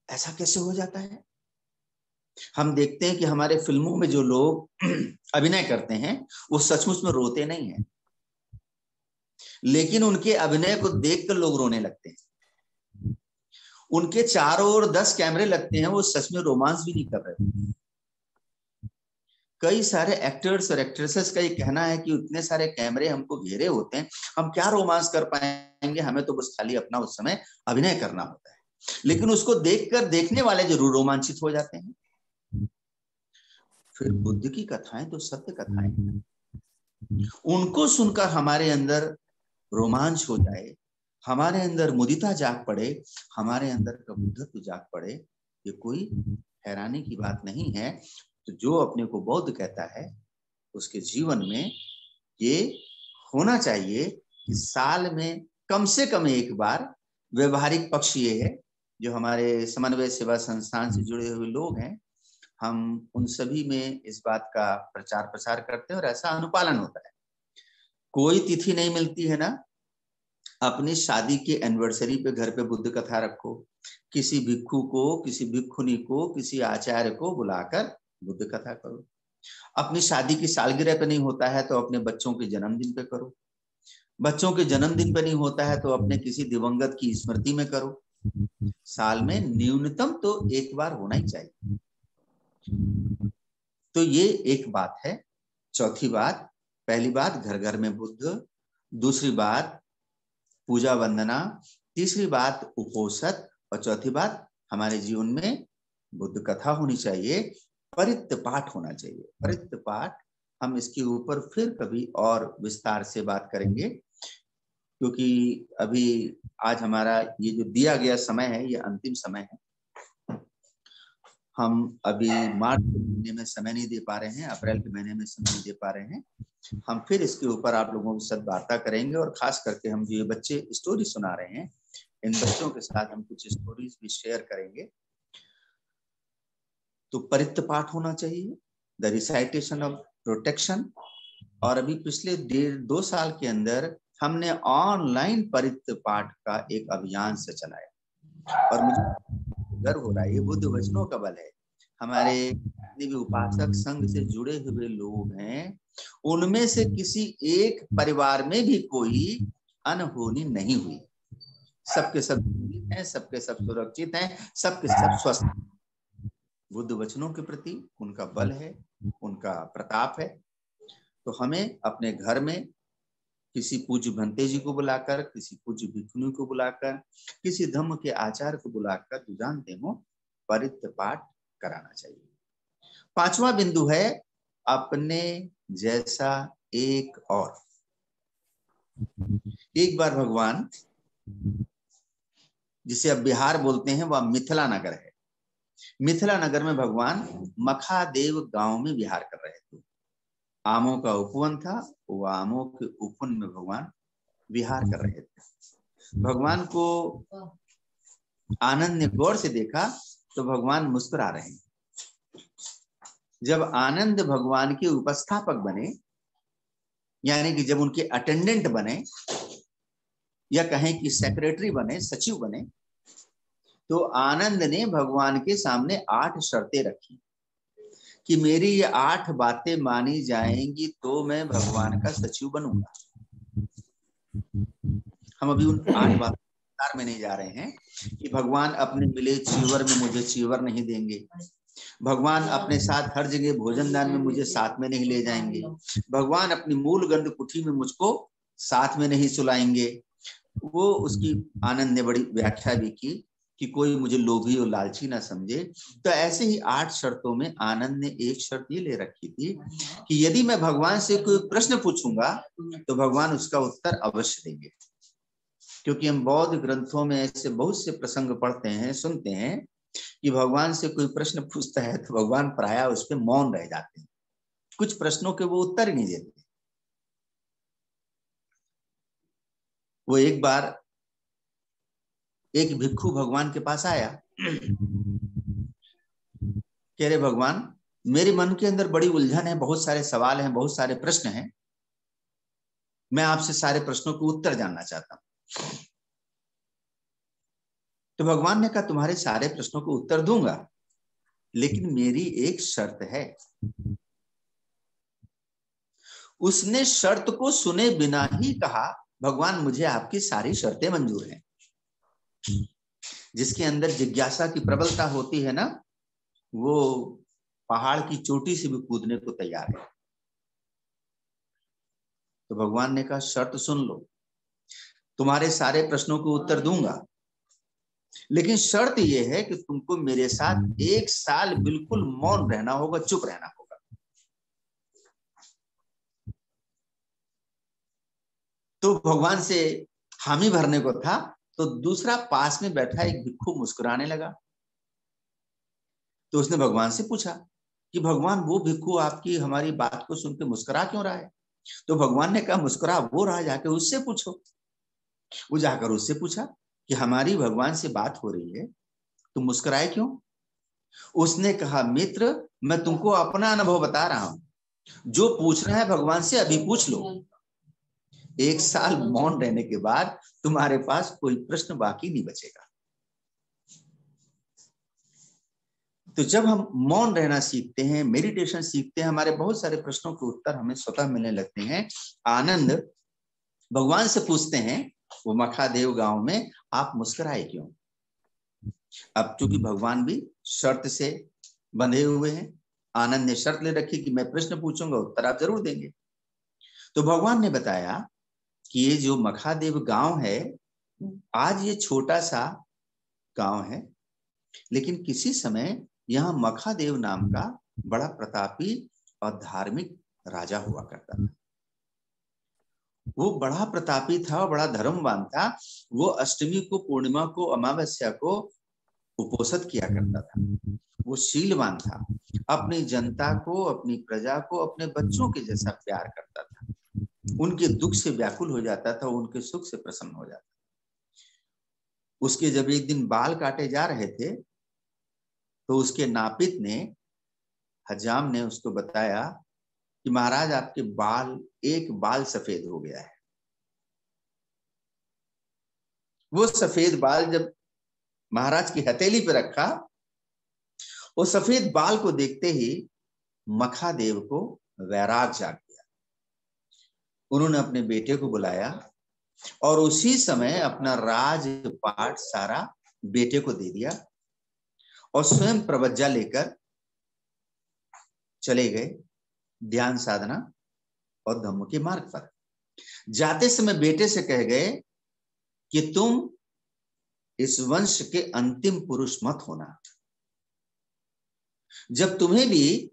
ऐसा कैसे हो जाता है? हम देखते हैं कि हमारे फिल्मों में जो लोग अभिनय करते हैं वो सचमुच में रोते नहीं हैं, लेकिन उनके अभिनय को देखकर लोग रोने लगते हैं। उनके चारों ओर 10 कैमरे लगते हैं, वो सच में रोमांस भी नहीं कर रहे। कई सारे एक्टर्स और एक्ट्रेसेस का ये कहना है कि इतने सारे कैमरे हमको घेरे होते हैं, हम क्या रोमांस कर पाएंगे, हमें तो बस खाली अपना उस समय अभिनय करना होता है। लेकिन उसको देखकर देखने वाले जरूर रोमांचित हो जाते हैं। फिर बुद्ध की कथाएं तो सत्य कथाएं हैं, उनको सुनकर हमारे अंदर रोमांच हो जाए, हमारे अंदर मुदिता जाग पड़े, हमारे अंदर का बुद्धत्व जाग पड़े, ये कोई हैरानी की बात नहीं है। तो जो अपने को बौद्ध कहता है उसके जीवन में ये होना चाहिए कि साल में कम से कम एक बार, व्यवहारिक पक्ष ये है, जो हमारे समन्वय सेवा संस्थान से जुड़े हुए लोग हैं, हम उन सभी में इस बात का प्रचार प्रसार करते हैं और ऐसा अनुपालन होता है। कोई तिथि नहीं मिलती है ना, अपनी शादी के एनिवर्सरी पे घर पे बुद्ध कथा रखो, किसी भिक्षु को, किसी भिक्षुनी को, किसी आचार्य को बुलाकर बुद्ध कथा करो। अपनी शादी की सालगिरह पे नहीं होता है तो अपने बच्चों के जन्मदिन पे करो, बच्चों के जन्मदिन पे नहीं होता है तो अपने किसी दिवंगत की स्मृति में करो। साल में न्यूनतम तो एक बार होना ही चाहिए। तो ये एक बात है। चौथी बात, पहली बात घर घर में बुद्ध, दूसरी बात पूजा वंदना, तीसरी बात उपोषण, और चौथी बात हमारे जीवन में बुद्ध कथा होनी चाहिए, परित्य पाठ होना चाहिए। परित्य पाठ हम इसके ऊपर फिर कभी और विस्तार से बात करेंगे, क्योंकि अभी आज हमारा ये जो दिया गया समय है ये अंतिम समय है। हम अभी मार्च के महीने में समय नहीं दे पा रहे हैं, अप्रैल के महीने में समय नहीं दे पा रहे हैं। हम फिर इसके ऊपर आप लोगों के साथ वार्ता करेंगे और खास करके हम जो ये बच्चे स्टोरी सुना रहे हैं, इन बच्चों के साथ हम कुछ स्टोरीज भी शेयर करेंगे। तो परित्य पाठ होना चाहिए, द रिसाइटेशन ऑफ प्रोटेक्शन। और अभी पिछले 1.5-2 साल के अंदर हमने ऑनलाइन परित्य पाठ का एक अभियान से चलाया और मुझे गर्व हो रहा है, ये बुद्ध वचनों का बल है। हमारे जितने भी उपासक संघ से जुड़े हुए लोग हैं, उनमें से किसी एक परिवार में भी कोई अनहोनी नहीं हुई। सबके सब जीवित हैं, सबके सब सुरक्षित हैं, सबके सब स्वस्थ हैं। बुद्ध वचनों के प्रति उनका बल है, उनका प्रताप है। तो हमें अपने घर में किसी पूज्य भंते जी को बुलाकर, किसी पूज्य भिक्षुनी को बुलाकर, किसी धम्म के आचार्य को बुलाकर, जो जानते हो, परित्य पाठ कराना चाहिए। 5वां बिंदु है अपने जैसा एक और। एक बार भगवान, जिसे अब बिहार बोलते हैं, वह मिथिला नगर है। मिथिला नगर में भगवान मखादेव गांव में विहार कर रहे थे। आमों का उपवन था, वो आमों के उपवन में भगवान विहार कर रहे थे। भगवान को आनंद ने गौर से देखा तो भगवान मुस्कुरा रहे हैं। जब आनंद भगवान के उपस्थापक बने यानी कि जब उनके अटेंडेंट बने या कहें कि सेक्रेटरी बने, सचिव बने, तो आनंद ने भगवान के सामने 8 शर्तें रखी कि मेरी ये 8 बातें मानी जाएंगी तो मैं भगवान का सचिव बनूंगा। हम अभी उन 8 बातों में नहीं जा रहे हैं कि भगवान अपने मिले चीवर में मुझे चीवर नहीं देंगे, भगवान अपने साथ हर जगह भोजन दान में मुझे साथ में नहीं ले जाएंगे, भगवान अपनी मूल गंध कुटी में मुझको साथ में नहीं सुलाएंगे। वो उसकी आनंद ने बड़ी व्याख्या भी की कि कोई मुझे लोभी और लालची ना समझे। तो ऐसे ही 8 शर्तों में आनंद ने एक शर्त ये ले रखी थी कि यदि मैं भगवान से कोई प्रश्न पूछूंगा तो भगवान उसका उत्तर अवश्य देंगे। क्योंकि हम बौद्ध ग्रंथों में ऐसे बहुत से प्रसंग पढ़ते हैं, सुनते हैं कि भगवान से कोई प्रश्न पूछता है तो भगवान प्रायः उस पर मौन रह जाते हैं, कुछ प्रश्नों के वो उत्तर ही नहीं देते। वो एक बार एक भिक्षु भगवान के पास आया, कह रहे भगवान मेरे मन के अंदर बड़ी उलझन है, बहुत सारे सवाल हैं, बहुत सारे प्रश्न हैं, मैं आपसे सारे प्रश्नों के उत्तर जानना चाहता हूं। तो भगवान ने कहा तुम्हारे सारे प्रश्नों को उत्तर दूंगा, लेकिन मेरी एक शर्त है। उसने शर्त को सुने बिना ही कहा भगवान मुझे आपकी सारी शर्तें मंजूर हैं। जिसके अंदर जिज्ञासा की प्रबलता होती है ना, वो पहाड़ की चोटी से भी कूदने को तैयार है। तो भगवान ने कहा शर्त सुन लो, तुम्हारे सारे प्रश्नों को उत्तर दूंगा, लेकिन शर्त यह है कि तुमको मेरे साथ 1 साल बिल्कुल मौन रहना होगा, चुप रहना होगा। तो भगवान से हामी भरने को था, तो दूसरा पास में बैठा एक भिक्षु मुस्कुराने लगा। तो उसने भगवान से पूछा कि भगवान वो भिक्षु आपकी हमारी बात को सुन के मुस्कुरा क्यों रहा है? तो भगवान ने कहा मुस्कुरा वो रहा, जाके उससे पूछो। वो जाकर उससे पूछा कि हमारी भगवान से बात हो रही है, तुम मुस्कुराए क्यों? उसने कहा मित्र मैं तुमको अपना अनुभव बता रहा हूं, जो पूछना है भगवान से अभी पूछ लो। 1 साल मौन रहने के बाद तुम्हारे पास कोई प्रश्न बाकी नहीं बचेगा। तो जब हम मौन रहना सीखते हैं, मेडिटेशन सीखते हैं, हमारे बहुत सारे प्रश्नों के उत्तर हमें स्वतः मिलने लगते हैं। आनंद भगवान से पूछते हैं वो मखादेव गांव में, आप मुस्कुराए क्यों? अब चूंकि भगवान भी शर्त से बंधे हुए हैं, आनंद ने शर्त ले रखी कि मैं प्रश्न पूछूंगा, उत्तर आप जरूर देंगे। तो भगवान ने बताया कि ये जो मखादेव गांव है, आज ये छोटा सा गांव है, लेकिन किसी समय यहाँ मखादेव नाम का बड़ा प्रतापी और धार्मिक राजा हुआ करता था। वो बड़ा प्रतापी था, बड़ा धर्मवान था। वो अष्टमी को, पूर्णिमा को, अमावस्या को उपोषित किया करता था। वो शीलवान था, अपनी जनता को, अपनी प्रजा को अपने बच्चों के जैसा प्यार करता था। उनके दुख से व्याकुल हो जाता था, उनके सुख से प्रसन्न हो जाता था। उसके जब एक दिन बाल काटे जा रहे थे तो उसके नापित ने, हजाम ने उसको बताया कि महाराज आपके बाल, एक बाल सफेद हो गया है। वो सफेद बाल जब महाराज की हथेली पे रखा, वो सफेद बाल को देखते ही मखादेव को वैराग जाग गया। उन्होंने अपने बेटे को बुलाया और उसी समय अपना राजपाट सारा बेटे को दे दिया और स्वयं प्रवज्जा लेकर चले गए ध्यान साधना और धम्म के मार्ग पर। जाते समय बेटे से कह गए कि तुम इस वंश के अंतिम पुरुष मत होना। जब तुम्हें भी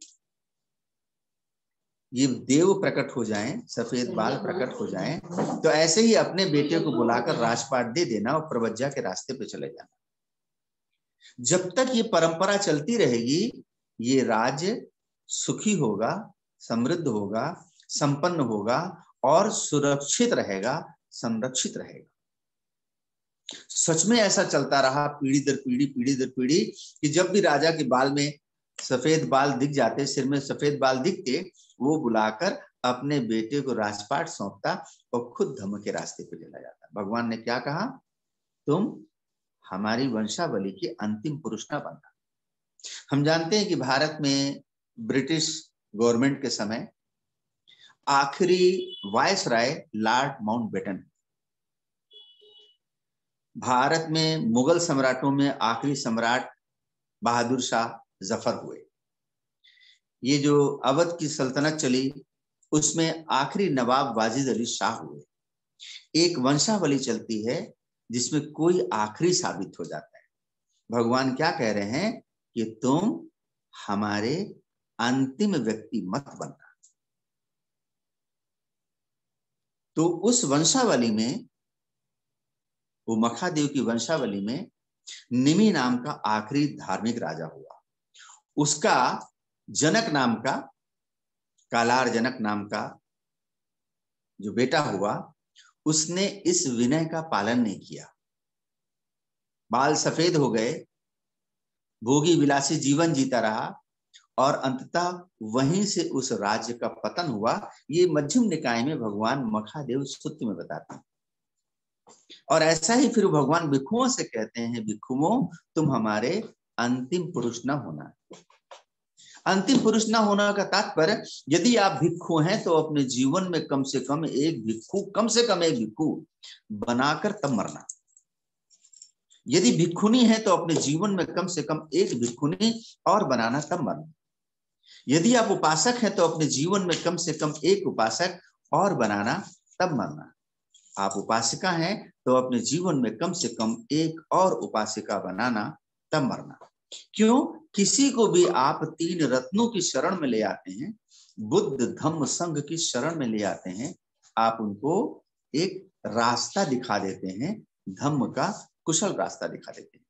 ये देव प्रकट हो जाएं, सफेद बाल प्रकट हो जाएं, तो ऐसे ही अपने बेटे को बुलाकर राजपाट दे देना और प्रवज्जा के रास्ते पे चले जाना। जब तक ये परंपरा चलती रहेगी, ये राज्य सुखी होगा, समृद्ध होगा, संपन्न होगा और सुरक्षित रहेगा, संरक्षित रहेगा। सच में ऐसा चलता रहा पीढ़ी दर पीढ़ी, पीढ़ी दर पीढ़ी, कि जब भी राजा के बाल में सफेद बाल दिख जाते, सिर में सफेद बाल दिखते, वो बुलाकर अपने बेटे को राजपाट सौंपता और खुद धम्म के रास्ते पर चला जाता। भगवान ने क्या कहा, तुम हमारी वंशावली के अंतिम पुरुष ना बनना। हम जानते हैं कि भारत में ब्रिटिश गवर्नमेंट के समय आखिरी वायसराय लॉर्ड माउंटबेटन, भारत में मुगल सम्राटों में आखिरी सम्राट बहादुर शाह जफर हुए। ये जो अवध की सल्तनत चली उसमें आखिरी नवाब वाजिद अली शाह हुए। एक वंशावली चलती है जिसमें कोई आखिरी साबित हो जाता है। भगवान क्या कह रहे हैं कि तुम हमारे अंतिम व्यक्ति मत बनना। तो उस वंशावली में, वो मखादेव की वंशावली में निमि नाम का आखिरी धार्मिक राजा हुआ। उसका जनक नाम का, कालार जनक नाम का जो बेटा हुआ, उसने इस विनय का पालन नहीं किया। बाल सफेद हो गए, भोगी विलासी जीवन जीता रहा और अंततः वहीं से उस राज्य का पतन हुआ। ये मध्यम निकाय में भगवान मखादेव सूत्र में बताते हैं। और ऐसा ही फिर भगवान भिक्षुओं से कहते हैं, भिक्षुओं तुम हमारे अंतिम पुरुष न होना। अंतिम पुरुष न होना का तात्पर्य, यदि आप भिक्षु हैं तो अपने जीवन में कम से कम एक भिक्षु बनाकर तब मरना। यदि भिक्षुनी है तो अपने जीवन में कम से कम एक भिक्षुनी और बनाना तब मरना। यदि आप उपासक हैं तो अपने जीवन में कम से कम एक उपासक और बनाना तब मरना। आप उपासिका हैं तो अपने जीवन में कम से कम एक और उपासिका बनाना तब मरना। क्यों? किसी को भी आप तीन रत्नों की शरण में ले आते हैं, बुद्ध धम्म संघ की शरण में ले आते हैं, आप उनको एक रास्ता दिखा देते हैं, धम्म का कुशल रास्ता दिखा देते हैं।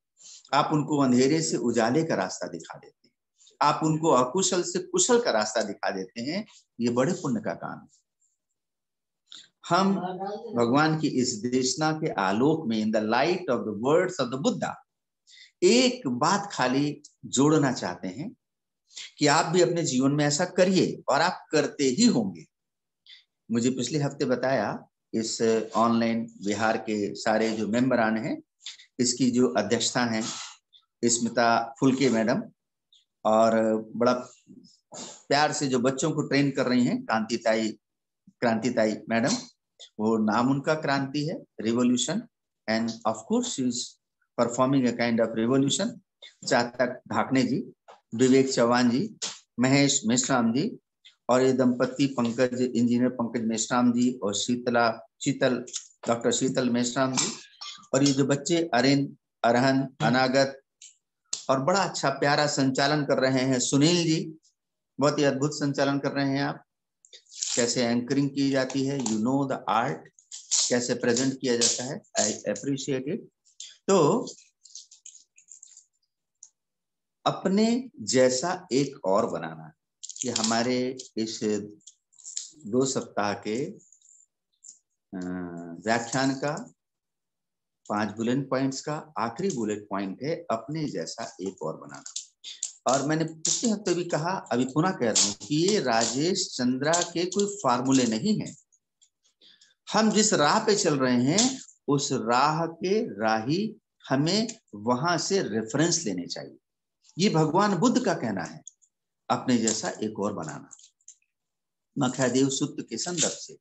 आप उनको अंधेरे से उजाले का रास्ता दिखा देते हैं, आप उनको अकुशल से कुशल का रास्ता दिखा देते हैं। ये बड़े पुण्य का काम है। हम भगवान की इस देशना के आलोक में, in the light of the words of the Buddha, एक बात खाली जोड़ना चाहते हैं कि आप भी अपने जीवन में ऐसा करिए और आप करते ही होंगे। मुझे पिछले हफ्ते बताया, इस ऑनलाइन बिहार के सारे जो मेंबरान हैं, इसकी जो अध्यक्षता हैं स्मिता फुलके मैडम, और बड़ा प्यार से जो बच्चों को ट्रेन कर रही हैं क्रांतिताई मैडम। वो नाम उनका क्रांति है, revolution, and of course she is performing a kind of revolution. Chatak Dhakne ji, Vivek Chauhan ji, Mahesh Meshram ji, और ये दंपति पंकज, इंजीनियर पंकज मेश्राम जी और डॉक्टर शीतल मेश्राम जी, और ये जो बच्चे अरहन, अनागत, और बड़ा अच्छा प्यारा संचालन कर रहे हैं सुनील जी, बहुत ही अद्भुत संचालन कर रहे हैं आप। कैसे एंकरिंग की जाती है, यू नो द आर्ट, कैसे प्रेजेंट किया जाता है, आई अप्रिशिएट इट। तो अपने जैसा एक और बनाना, कि हमारे इस 2 सप्ताह के व्याख्यान का 5 बुलेट पॉइंट्स का आखिरी बुलेट पॉइंट है, अपने जैसा एक और बनाना। और मैंने पिछले हफ्ते भी कहा, अभी पुनः कह रहा हूं कि ये राजेश चंद्रा के कोई फार्मूले नहीं है। हम जिस राह पे चल रहे हैं, उस राह के राही हमें वहां से रेफरेंस लेने चाहिए। ये भगवान बुद्ध का कहना है, अपने जैसा एक और बनाना, मखादेव सूत्र के संदर्भ से।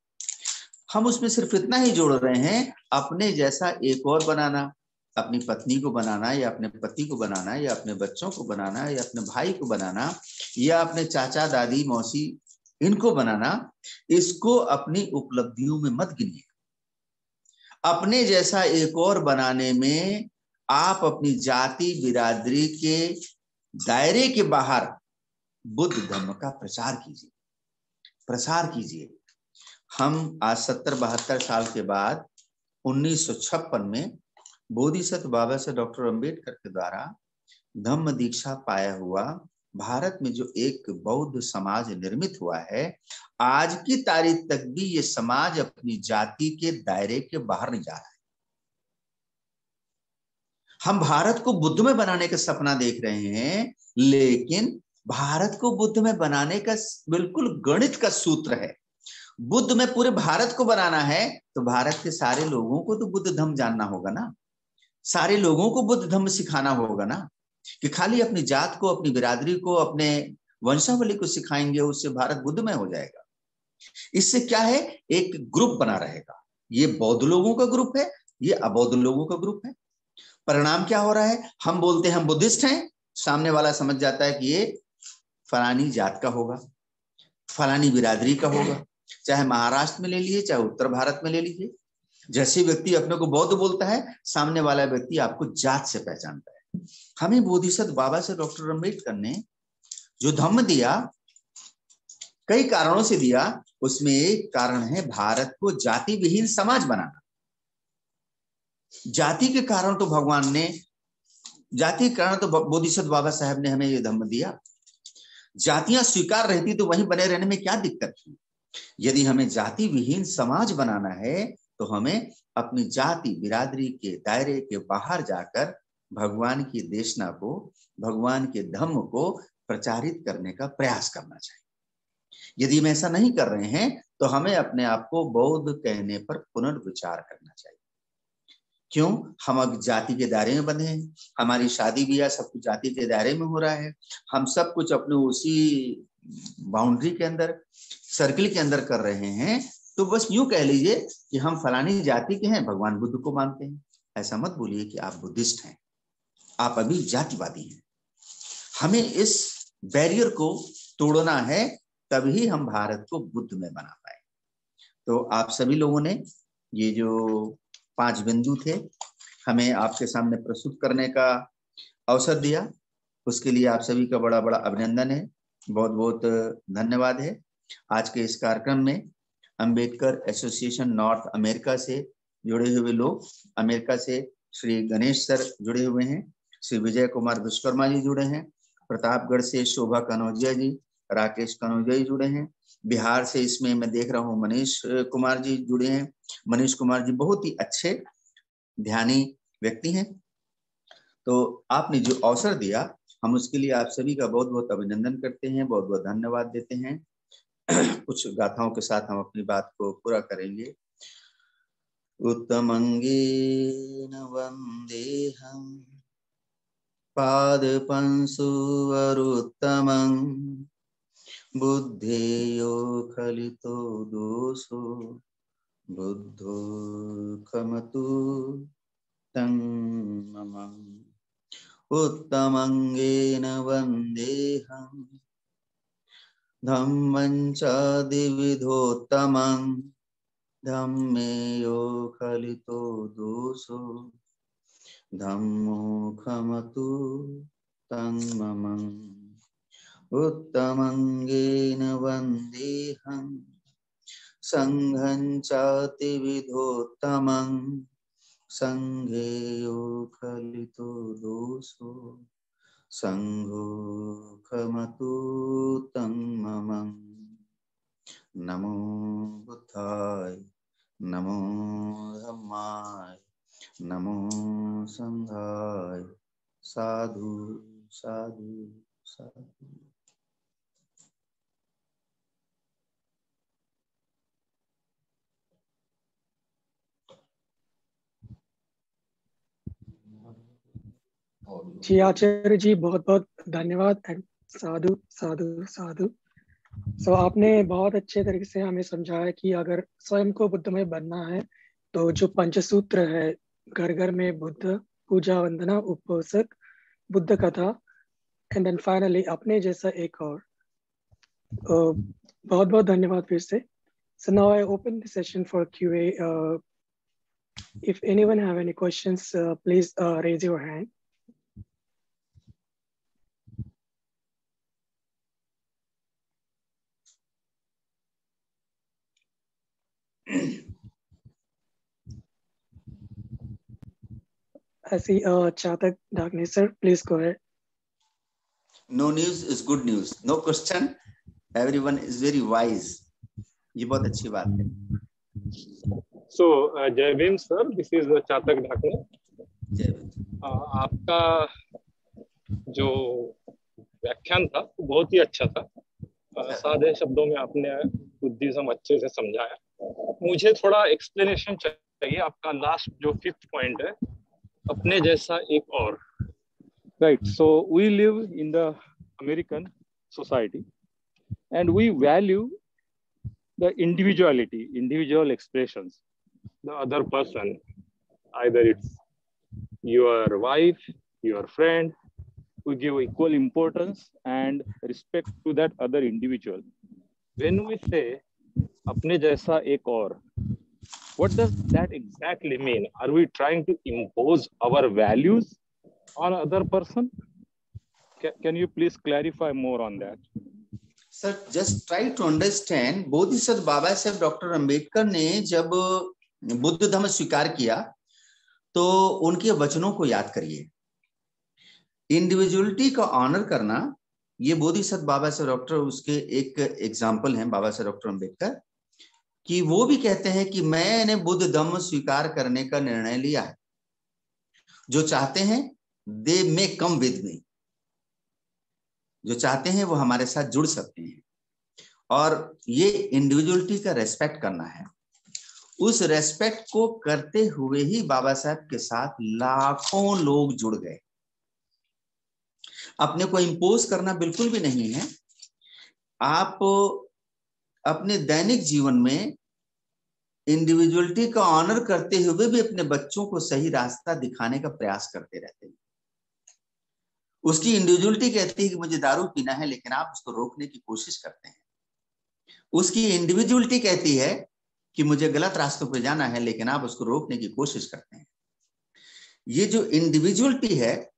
हम उसमें सिर्फ इतना ही जोड़ रहे हैं, अपने जैसा एक और बनाना, अपनी पत्नी को बनाना, या अपने पति को बनाना, या अपने बच्चों को बनाना, या अपने भाई को बनाना, या अपने चाचा दादी मौसी इनको बनाना। इसको अपनी उपलब्धियों में मत गिनिए। अपने जैसा एक और बनाने में आप अपनी जाति बिरादरी के दायरे के बाहर बुद्ध धर्म का प्रसार कीजिए। हम आज 70-72 साल के बाद 1956 में बोधिसत्व बाबा से डॉक्टर अंबेडकर के द्वारा धम्म दीक्षा पाया हुआ भारत में जो एक बौद्ध समाज निर्मित हुआ है, आज की तारीख तक भी ये समाज अपनी जाति के दायरे के बाहर नहीं जा रहा है। हम भारत को बुद्ध में बनाने का सपना देख रहे हैं, लेकिन भारत को बुद्ध में बनाने का बिल्कुल गणित का सूत्र है। बुद्ध में पूरे भारत को बनाना है तो भारत के सारे लोगों को तो बुद्ध धम्म जानना होगा ना, सारे लोगों को बुद्ध धम्म सिखाना होगा ना, कि खाली अपनी जात को, अपनी बिरादरी को, अपने वंशावली को सिखाएंगे उससे भारत बुद्धमय हो जाएगा। इससे क्या है, एक ग्रुप बना रहेगा। ये बौद्ध लोगों का ग्रुप है, ये अबौद्ध लोगों का ग्रुप है। परिणाम क्या हो रहा है, हम बोलते हैं हम बुद्धिस्ट हैं, सामने वाला समझ जाता है कि ये फलानी जात का होगा, फलानी बिरादरी का होगा। चाहे महाराष्ट्र में ले लीजिए, चाहे उत्तर भारत में ले लीजिए, जैसे व्यक्ति अपने को बौद्ध बोलता है, सामने वाला व्यक्ति आपको जात से पहचानता है। हमें बोधिसत्व बाबा से डॉक्टर अम्बेडकर ने जो धम्म दिया, कई कारणों से दिया, उसमें एक कारण है भारत को जाति विहीन समाज बनाना। जाति के कारण तो भगवान ने, जाति के कारण तो बोधिसत्व बाबा साहब ने हमें ये धम्म दिया। जातियां स्वीकार रहती तो वहीं बने रहने में क्या दिक्कत थी। यदि हमें जाति विहीन समाज बनाना है तो हमें अपनी जाति बिरादरी के दायरे के बाहर जाकर भगवान की देशना को, भगवान के धम्म को प्रचारित करने का प्रयास करना चाहिए। यदि हम ऐसा नहीं कर रहे हैं तो हमें अपने आप को बौद्ध कहने पर पुनर्विचार करना चाहिए। क्यों, हम अब जाति के दायरे में बंधे हैं, हमारी शादी ब्याह सब कुछ जाति के दायरे में हो रहा है, हम सब कुछ अपने उसी बाउंड्री के अंदर, सर्किल के अंदर कर रहे हैं। तो बस यूं कह लीजिए कि हम फलानी जाति के हैं, भगवान बुद्ध को मानते हैं। ऐसा मत बोलिए कि आप बुद्धिस्ट हैं, आप अभी जातिवादी हैं। हमें इस बैरियर को तोड़ना है, तभी हम भारत को बुद्ध में बना पाए। तो आप सभी लोगों ने ये जो 5 बिंदु थे हमें आपके सामने प्रस्तुत करने का अवसर दिया, उसके लिए आप सभी का बड़ा बड़ा अभिनंदन है, बहुत बहुत धन्यवाद है। आज के इस कार्यक्रम में अंबेडकर एसोसिएशन नॉर्थ अमेरिका से जुड़े हुए लोग, अमेरिका से श्री गणेश सर जुड़े हुए हैं, श्री विजय कुमार विश्वकर्मा जी जुड़े हैं, प्रतापगढ़ से शोभा कनौजिया जी, राकेश कनौजिया जी जुड़े हैं, बिहार से इसमें मैं देख रहा हूँ मनीष कुमार जी जुड़े हैं। मनीष कुमार जी बहुत ही अच्छे ध्यानी व्यक्ति हैं। तो आपने जो अवसर दिया, हम उसके लिए आप सभी का बहुत बहुत अभिनंदन करते हैं, बहुत बहुत धन्यवाद देते हैं। कुछ गाथाओं के साथ हम अपनी बात को पूरा करेंगे। उत्तमंगेन वंदेहं पादपंसुवरुत्तमं बुद्धेयो खलितो दोषो बुद्धो खमतु तं मम। उत्तमंगेन वंदेहं धम्मं च द्विविधोत्तमं धम्मेयो खलितो दोषो धम्मो खमतु तं मम। उत्तमंगेन वंदेहं संघं चातिविधोत्तमं संघेयो खलितो दोषो संघो खमतु तं मम। नमो बुद्धाय, नमो धम्माय, नमो संघाय। साधु साधु साधु। जी आचार्य जी, बहुत बहुत धन्यवाद एंड साधु साधु साधु। आपने बहुत अच्छे तरीके से हमें समझाया कि अगर स्वयं को बुद्धमय बनना है तो जो पंचसूत्र है, घर घर में बुद्ध, पूजा वंदना उपोषक, बुद्ध कथा, एंड देन फाइनली अपने जैसा एक और। बहुत बहुत धन्यवाद फिर से। So now I open the session for QA. If anyone have any questions, please raise your hand. I see Chatak Dagni sir, please go ahead. No news is good news. No question. Everyone is very wise. ये बहुत अच्छी बात है। So जय भीम सर, दिस इज चातक ढाकने। जय भीम। आपका जो व्याख्यान था बहुत ही अच्छा था। सादे शब्दों में आपने बुद्धिज्म अच्छे से समझाया। मुझे थोड़ा एक्सप्लेनेशन चाहिए आपका लास्ट जो 5th पॉइंट है, अपने जैसा एक और। Right, so we live in the American society and we value the individual expressions, the other person, either it's your wife, your friend. We give equal importance and respect to that other individual. When we say apne jaisa ek aur, what does that exactly mean? Are we trying to impose our values on other person? Can you please clarify more on that? Sir, just try to understand. Bodhisattva Baba Saheb doctor Ambedkar ने जब बुद्ध धर्म स्वीकार किया तो उनके वचनों को याद करिए। इंडिविजुअलिटी का ऑनर करना, ये बोधिसत्व बाबा साहब डॉक्टर उसके एक एग्जाम्पल हैं बाबा साहब डॉक्टर अंबेडकर, कि वो भी कहते हैं कि मैंने बुद्ध धर्म स्वीकार करने का निर्णय लिया है, जो चाहते हैं दे मे कम विद मी, जो चाहते हैं वो हमारे साथ जुड़ सकते हैं। और ये इंडिविजुअलिटी का रेस्पेक्ट करना है। उस रेस्पेक्ट को करते हुए ही बाबा साहब के साथ लाखों लोग जुड़ गए। अपने को इंपोज करना बिल्कुल भी नहीं है। आप अपने दैनिक जीवन में इंडिविजुअलिटी का ऑनर करते हुए भी अपने बच्चों को सही रास्ता दिखाने का प्रयास करते रहते हैं। उसकी इंडिविजुअलिटी कहती है कि मुझे दारू पीना है, लेकिन आप उसको रोकने की कोशिश करते हैं। उसकी इंडिविजुअलिटी कहती है कि मुझे गलत रास्तों पर जाना है, लेकिन आप उसको रोकने की कोशिश करते हैं। ये जो इंडिविजुअलिटी है,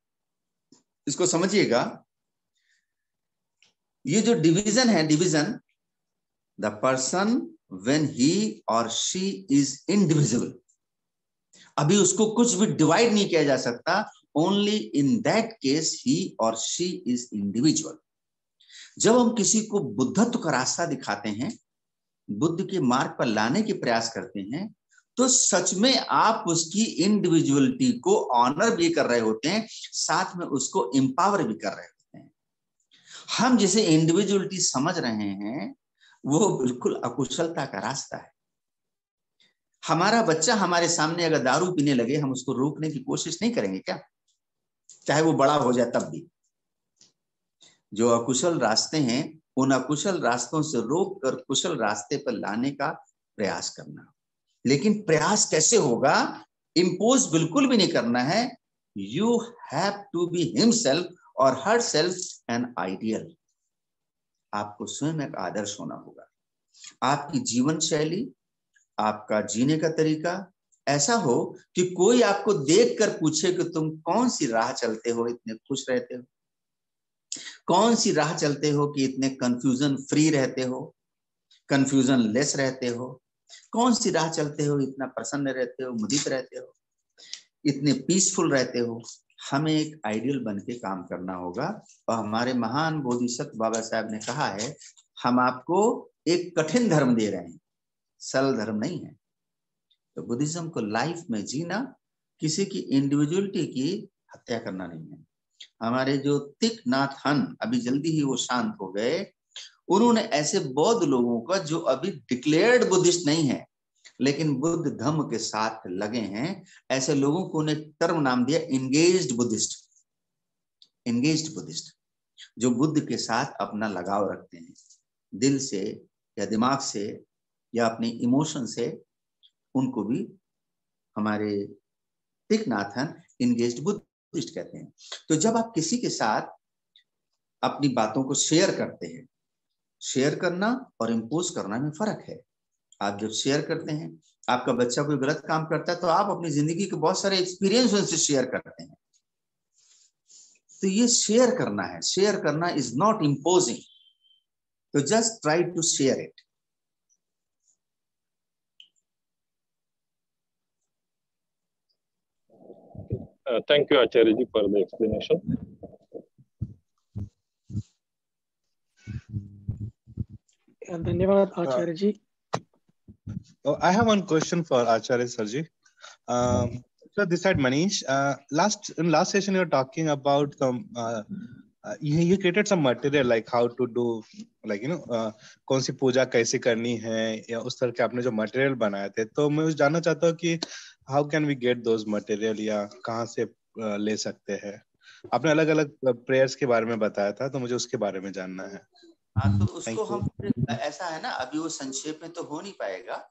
इसको समझिएगा। ये जो डिवीजन है, division, the person when he और शी इज इंडिविजुअल, अभी उसको कुछ भी डिवाइड नहीं किया जा सकता। ओनली इन दैट केस ही और शी इज इंडिविजुअल। जब हम किसी को बुद्धत्व का रास्ता दिखाते हैं, बुद्ध के मार्ग पर लाने के प्रयास करते हैं, तो सच में आप उसकी इंडिविजुअलिटी को ऑनर भी कर रहे होते हैं, साथ में उसको एम्पावर भी कर रहे होते हैं। हम जिसे इंडिविजुअलिटी समझ रहे हैं वो बिल्कुल अकुशलता का रास्ता है। हमारा बच्चा हमारे सामने अगर दारू पीने लगे, हम उसको रोकने की कोशिश नहीं करेंगे क्या? चाहे वो बड़ा हो जाए तब भी। जो अकुशल रास्ते हैं, उन अकुशल रास्तों से रोक कर कुशल रास्ते पर लाने का प्रयास करना। लेकिन प्रयास कैसे होगा? इंपोज बिल्कुल भी नहीं करना है। You have to be himself और हर सेल्फ एन आइडियल। आपको स्वयं एक आदर्श होना होगा। आपकी जीवन शैली, आपका जीने का तरीका ऐसा हो कि कोई आपको देखकर पूछे कि तुम कौन सी राह चलते हो, इतने खुश रहते हो, कौन सी राह चलते हो कि इतने कंफ्यूजन फ्री रहते हो, कंफ्यूजन लेस रहते हो, कौन सी राह चलते हो इतना प्रसन्न रहते हो, मुदित रहते हो, इतने पीसफुल रहते हो। हमें एक आइडियल बन के काम करना होगा। और हमारे महान बोधिसत्व बाबा साहब ने कहा है, हम आपको एक कठिन धर्म दे रहे हैं, सरल धर्म नहीं है। तो बुद्धिज्म को लाइफ में जीना किसी की इंडिविजुअलिटी की हत्या करना नहीं है। हमारे जो तिक नाथ हन, अभी जल्दी ही वो शांत हो गए, उन्होंने ऐसे बौद्ध लोगों का जो अभी डिक्लेयर्ड बुद्धिस्ट नहीं है लेकिन बुद्ध धर्म के साथ लगे हैं, ऐसे लोगों को उन्हें टर्म नाम दिया इंगेज्ड बुद्धिस्ट। इंगेज्ड बुद्धिस्ट जो बुद्ध के साथ अपना लगाव रखते हैं, दिल से या दिमाग से या अपने इमोशन से, उनको भी हमारे तिक नाथन इंगेज्ड बुद्धिस्ट कहते हैं। तो जब आप किसी के साथ अपनी बातों को शेयर करते हैं, शेयर करना और इंपोज करना में फर्क है। आप जब शेयर करते हैं, आपका बच्चा कोई गलत काम करता है तो आप अपनी जिंदगी के बहुत सारे एक्सपीरियंस उनसे शेयर करते हैं। तो ये शेयर करना है। शेयर करना इज नॉट इम्पोजिंग। तो just try to share it. Thank you, Acharya ji, for the explanation. धन्यवाद आचार्य जी। I have one question for Acharya Sarji. So this side Manish, in last session you were talking about you created some material like how to do like कौन सी पूजा कैसे करनी है या उस तरह के आपने जो मटेरियल बनाए थे, तो मैं जानना चाहता हूँ कि how can we get those material या कहाँ से ले सकते हैं। आपने अलग अलग प्रेयर्स के बारे में बताया था, तो मुझे उसके बारे में जानना है। हाँ, तो उसको हम ऐसा है ना, अभी वो संक्षेप में तो हो नहीं पाएगा,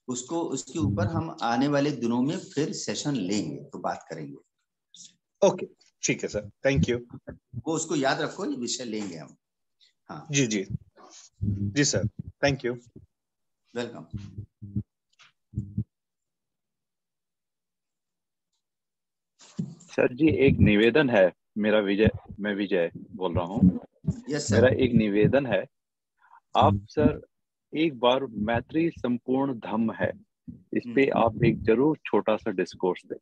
उसको उसके ऊपर हम आने वाले दिनों में फिर सेशन लेंगे तो बात करेंगे। ओके, ठीक है सर, थैंक यू। वो उसको याद रखो, ये विषय लेंगे हम। हाँ जी जी जी sir, thank you, welcome. Sir जी एक निवेदन है मेरा, मैं विजय बोल रहा हूँ। Yes sir. मेरा एक निवेदन है, आप सर एक बार मैत्री संपूर्ण धम्म है, इस पे आप एक जरूर छोटा सा डिस्कोर्स दें।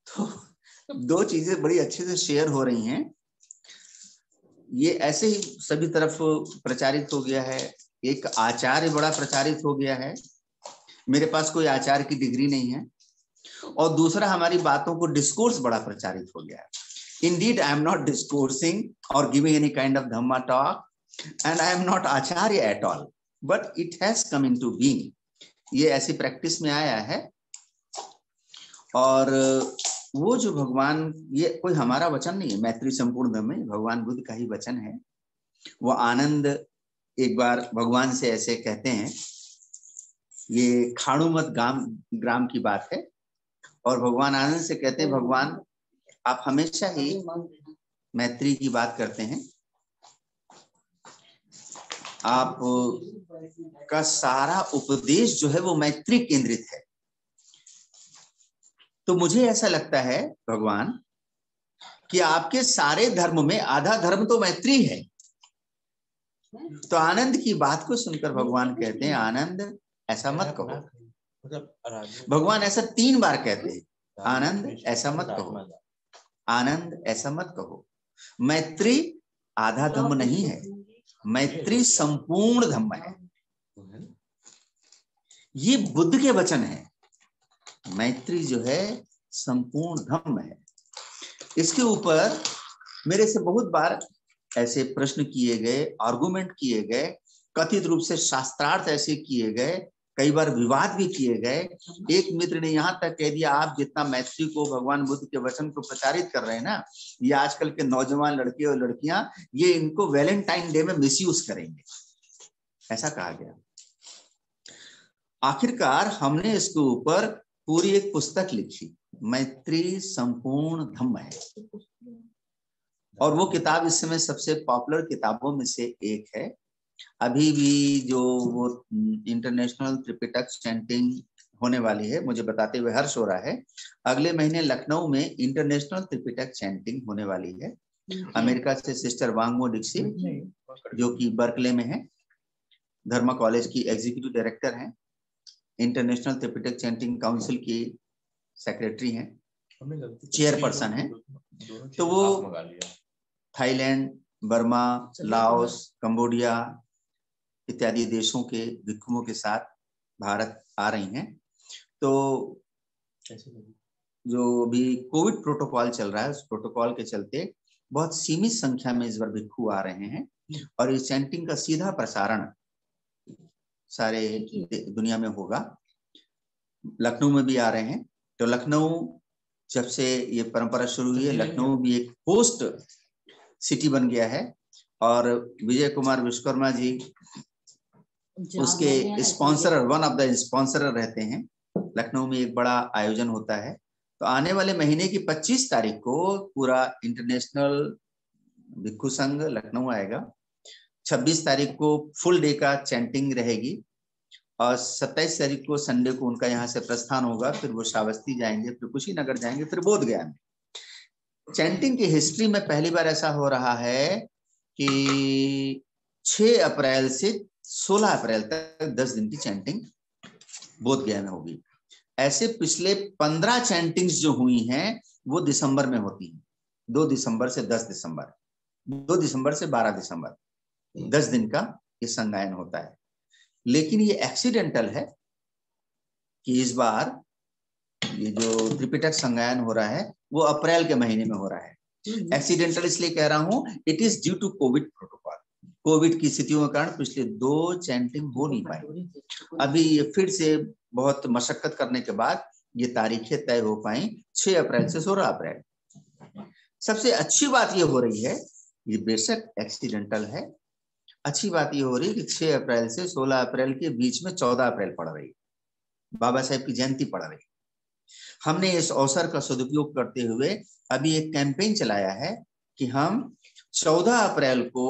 तो दो चीजें बड़ी अच्छे से शेयर हो रही हैं। ये ऐसे ही सभी तरफ प्रचारित हो गया है। एक आचार्य बड़ा प्रचारित हो गया है, मेरे पास कोई आचार्य की डिग्री नहीं है, और दूसरा हमारी बातों को डिस्कोर्स बड़ा प्रचारित हो गया है। Indeed, I am not discoursing or giving any kind of Dhamma talk, and I am not Acharya at all, but it has come into being. ये ऐसी प्रैक्टिस में आया है, और वो जो भगवान, ये कोई हमारा वचन नहीं है, मैत्री संपूर्ण धम्म में भगवान बुद्ध का ही वचन है। वो आनंद एक बार भगवान से ऐसे कहते हैं, ये खाणुमत ग्राम की बात है, और भगवान आनंद से कहते हैं, भगवान आप हमेशा ही मैत्री की बात करते हैं, आप का सारा उपदेश जो है वो मैत्री केंद्रित है। तो मुझे ऐसा लगता है भगवान कि आपके सारे धर्म में आधा धर्म तो मैत्री है। तो आनंद की बात को सुनकर भगवान कहते हैं, आनंद ऐसा मत कहो। भगवान ऐसा 3 बार कहते हैं, आनंद ऐसा मत कहो, आनंद ऐसा मत कहो। मैत्री आधा धम्म नहीं है, मैत्री संपूर्ण धम्म है। ये बुद्ध के वचन है। मैत्री जो है संपूर्ण धम्म है। इसके ऊपर मेरे से बहुत बार ऐसे प्रश्न किए गए, आर्गुमेंट किए गए, कथित रूप से शास्त्रार्थ ऐसे किए गए, कई बार विवाद भी किए गए। एक मित्र ने यहाँ तक कह दिया, आप जितना मैत्री को, भगवान बुद्ध के वचन को प्रचारित कर रहे हैं ना, ये आजकल के नौजवान लड़के और लड़कियां ये इनको वैलेंटाइन डे में मिसयूज करेंगे, ऐसा कहा गया। आखिरकार हमने इसके ऊपर पूरी एक पुस्तक लिखी, मैत्री संपूर्ण धम्म है, और वो किताब इस समय सबसे पॉपुलर किताबों में से एक है। अभी भी जो वो इंटरनेशनल त्रिपिटक चैंटिंग होने वाली है, मुझे बताते हुए हर्ष हो रहा है, अगले महीने लखनऊ में इंटरनेशनल त्रिपिटक चैंटिंग होने वाली है। अमेरिका से सिस्टर वांगमो दीक्षित जो कि बर्कले में है, धर्मा कॉलेज की एग्जीक्यूटिव डायरेक्टर हैं, इंटरनेशनल त्रिपिटक चैंटिंग काउंसिल की सेक्रेटरी हैं, चेयरपर्सन हैं। तो वो थाईलैंड, बर्मा, लाओस, कंबोडिया इत्यादि देशों के भिक्षुओं के साथ भारत आ रही हैं। तो जो भी कोविड प्रोटोकॉल चल रहा है, उस प्रोटोकॉल के चलते बहुत सीमित संख्या में इस बार भिक्षु आ रहे हैं, और इस चैंटिंग का सीधा प्रसारण सारे दुनिया में होगा। लखनऊ में भी आ रहे हैं। तो लखनऊ जब से ये परंपरा शुरू हुई है, लखनऊ भी एक होस्ट सिटी बन गया है, और विजय कुमार विश्वकर्मा जी उसके sponsor, one of the sponsor रहते हैं। लखनऊ में एक बड़ा आयोजन होता है। तो आने वाले महीने की 25 तारीख को पूरा इंटरनेशनल भिक्षु संघ लखनऊ आएगा। 26 तारीख को फुल डे का चैंटिंग रहेगी, और 27 तारीख को संडे को उनका यहाँ से प्रस्थान होगा। फिर वो श्रावस्ती जाएंगे, फिर कुशीनगर जाएंगे, फिर बोधगया में। चैंटिंग की हिस्ट्री में पहली बार ऐसा हो रहा है कि 6 अप्रैल से 16 अप्रैल तक 10 दिन की चैंटिंग बोधगया में होगी। ऐसे पिछले 15 चैंटिंग्स जो हुई हैं वो दिसंबर में होती हैं। 2 दिसंबर से 10 दिसंबर, 2 दिसंबर से 12 दिसंबर, 10 दिन का ये संगायन होता है। लेकिन ये एक्सीडेंटल है कि इस बार ये जो त्रिपिटक संगायन हो रहा है वो अप्रैल के महीने में हो रहा है। एक्सीडेंटल इसलिए कह रहा हूँ, it is due to COVID protocol. COVID की स्थितियों के कारण पिछले 2 चैंटिंग हो नहीं पाई। अभी ये फिर से बहुत मशक्कत करने के बाद ये तारीखें तय हो पाई 6 अप्रैल से 16 अप्रैल। सबसे अच्छी बात ये हो रही है, ये बेशक एक्सीडेंटल है, अच्छी बात ये हो रही है कि 6 अप्रैल से 16 अप्रैल के बीच में 14 अप्रैल पड़ रही है, बाबा साहेब की जयंती पड़ रही है। हमने इस अवसर का सदुपयोग करते हुए अभी एक कैंपेन चलाया है कि हम 14 अप्रैल को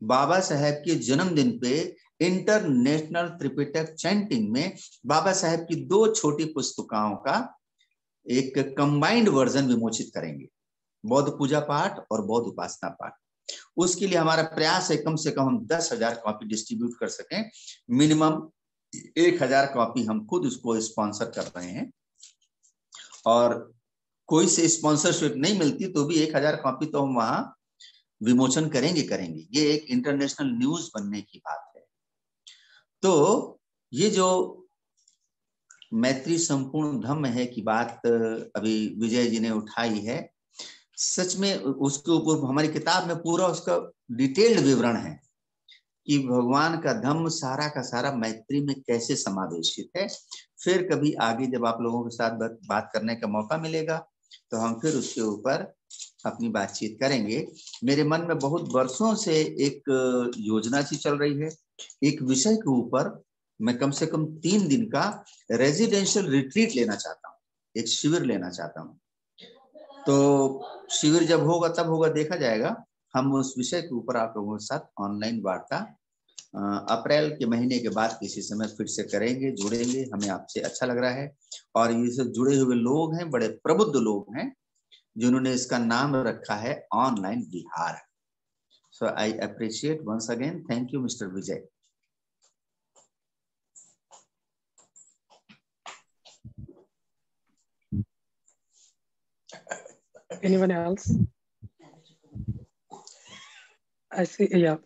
बाबा साहेब के जन्मदिन पे इंटरनेशनल त्रिपिटक चैंटिंग में बाबा साहेब की 2 छोटी पुस्तकों का एक कंबाइंड वर्जन विमोचित करेंगे, बौद्ध पूजा पाठ और बौद्ध उपासना पाठ। उसके लिए हमारा प्रयास है कम से कम हम 10,000 कॉपी डिस्ट्रीब्यूट कर सकें। मिनिमम 1,000 कॉपी हम खुद उसको स्पॉन्सर कर रहे हैं, और कोई से स्पॉन्सरशिप नहीं मिलती तो भी 1,000 कॉपी तो हम वहां विमोचन करेंगे। ये एक इंटरनेशनल न्यूज बनने की बात है। तो ये जो मैत्री संपूर्ण धम्म है की बात अभी विजय जी ने उठाई है, सच में उसके ऊपर हमारी किताब में पूरा उसका डिटेल्ड विवरण है कि भगवान का धम्म सारा का सारा मैत्री में कैसे समावेशित है। फिर कभी आगे जब आप लोगों के साथ बात करने का मौका मिलेगा तो हम फिर उसके ऊपर अपनी बातचीत करेंगे। मेरे मन में बहुत वर्षों से एक योजना सी चल रही है, एक विषय के ऊपर मैं कम से कम 3 दिन का रेजिडेंशियल रिट्रीट लेना चाहता हूँ, एक शिविर लेना चाहता हूँ। तो शिविर जब होगा तब होगा, देखा जाएगा। हम उस विषय के ऊपर आप लोगों के साथ ऑनलाइन वार्ता अप्रैल के महीने के बाद किसी समय फिर से करेंगे, जुड़ेंगे। हमें आपसे अच्छा लग रहा है, और ये सब जुड़े हुए लोग हैं, बड़े प्रबुद्ध लोग हैं जिन्होंने इसका नाम रखा है online Vihar. So I appreciate once again, thank you mister Vijay. Anyone else? I see, yeah.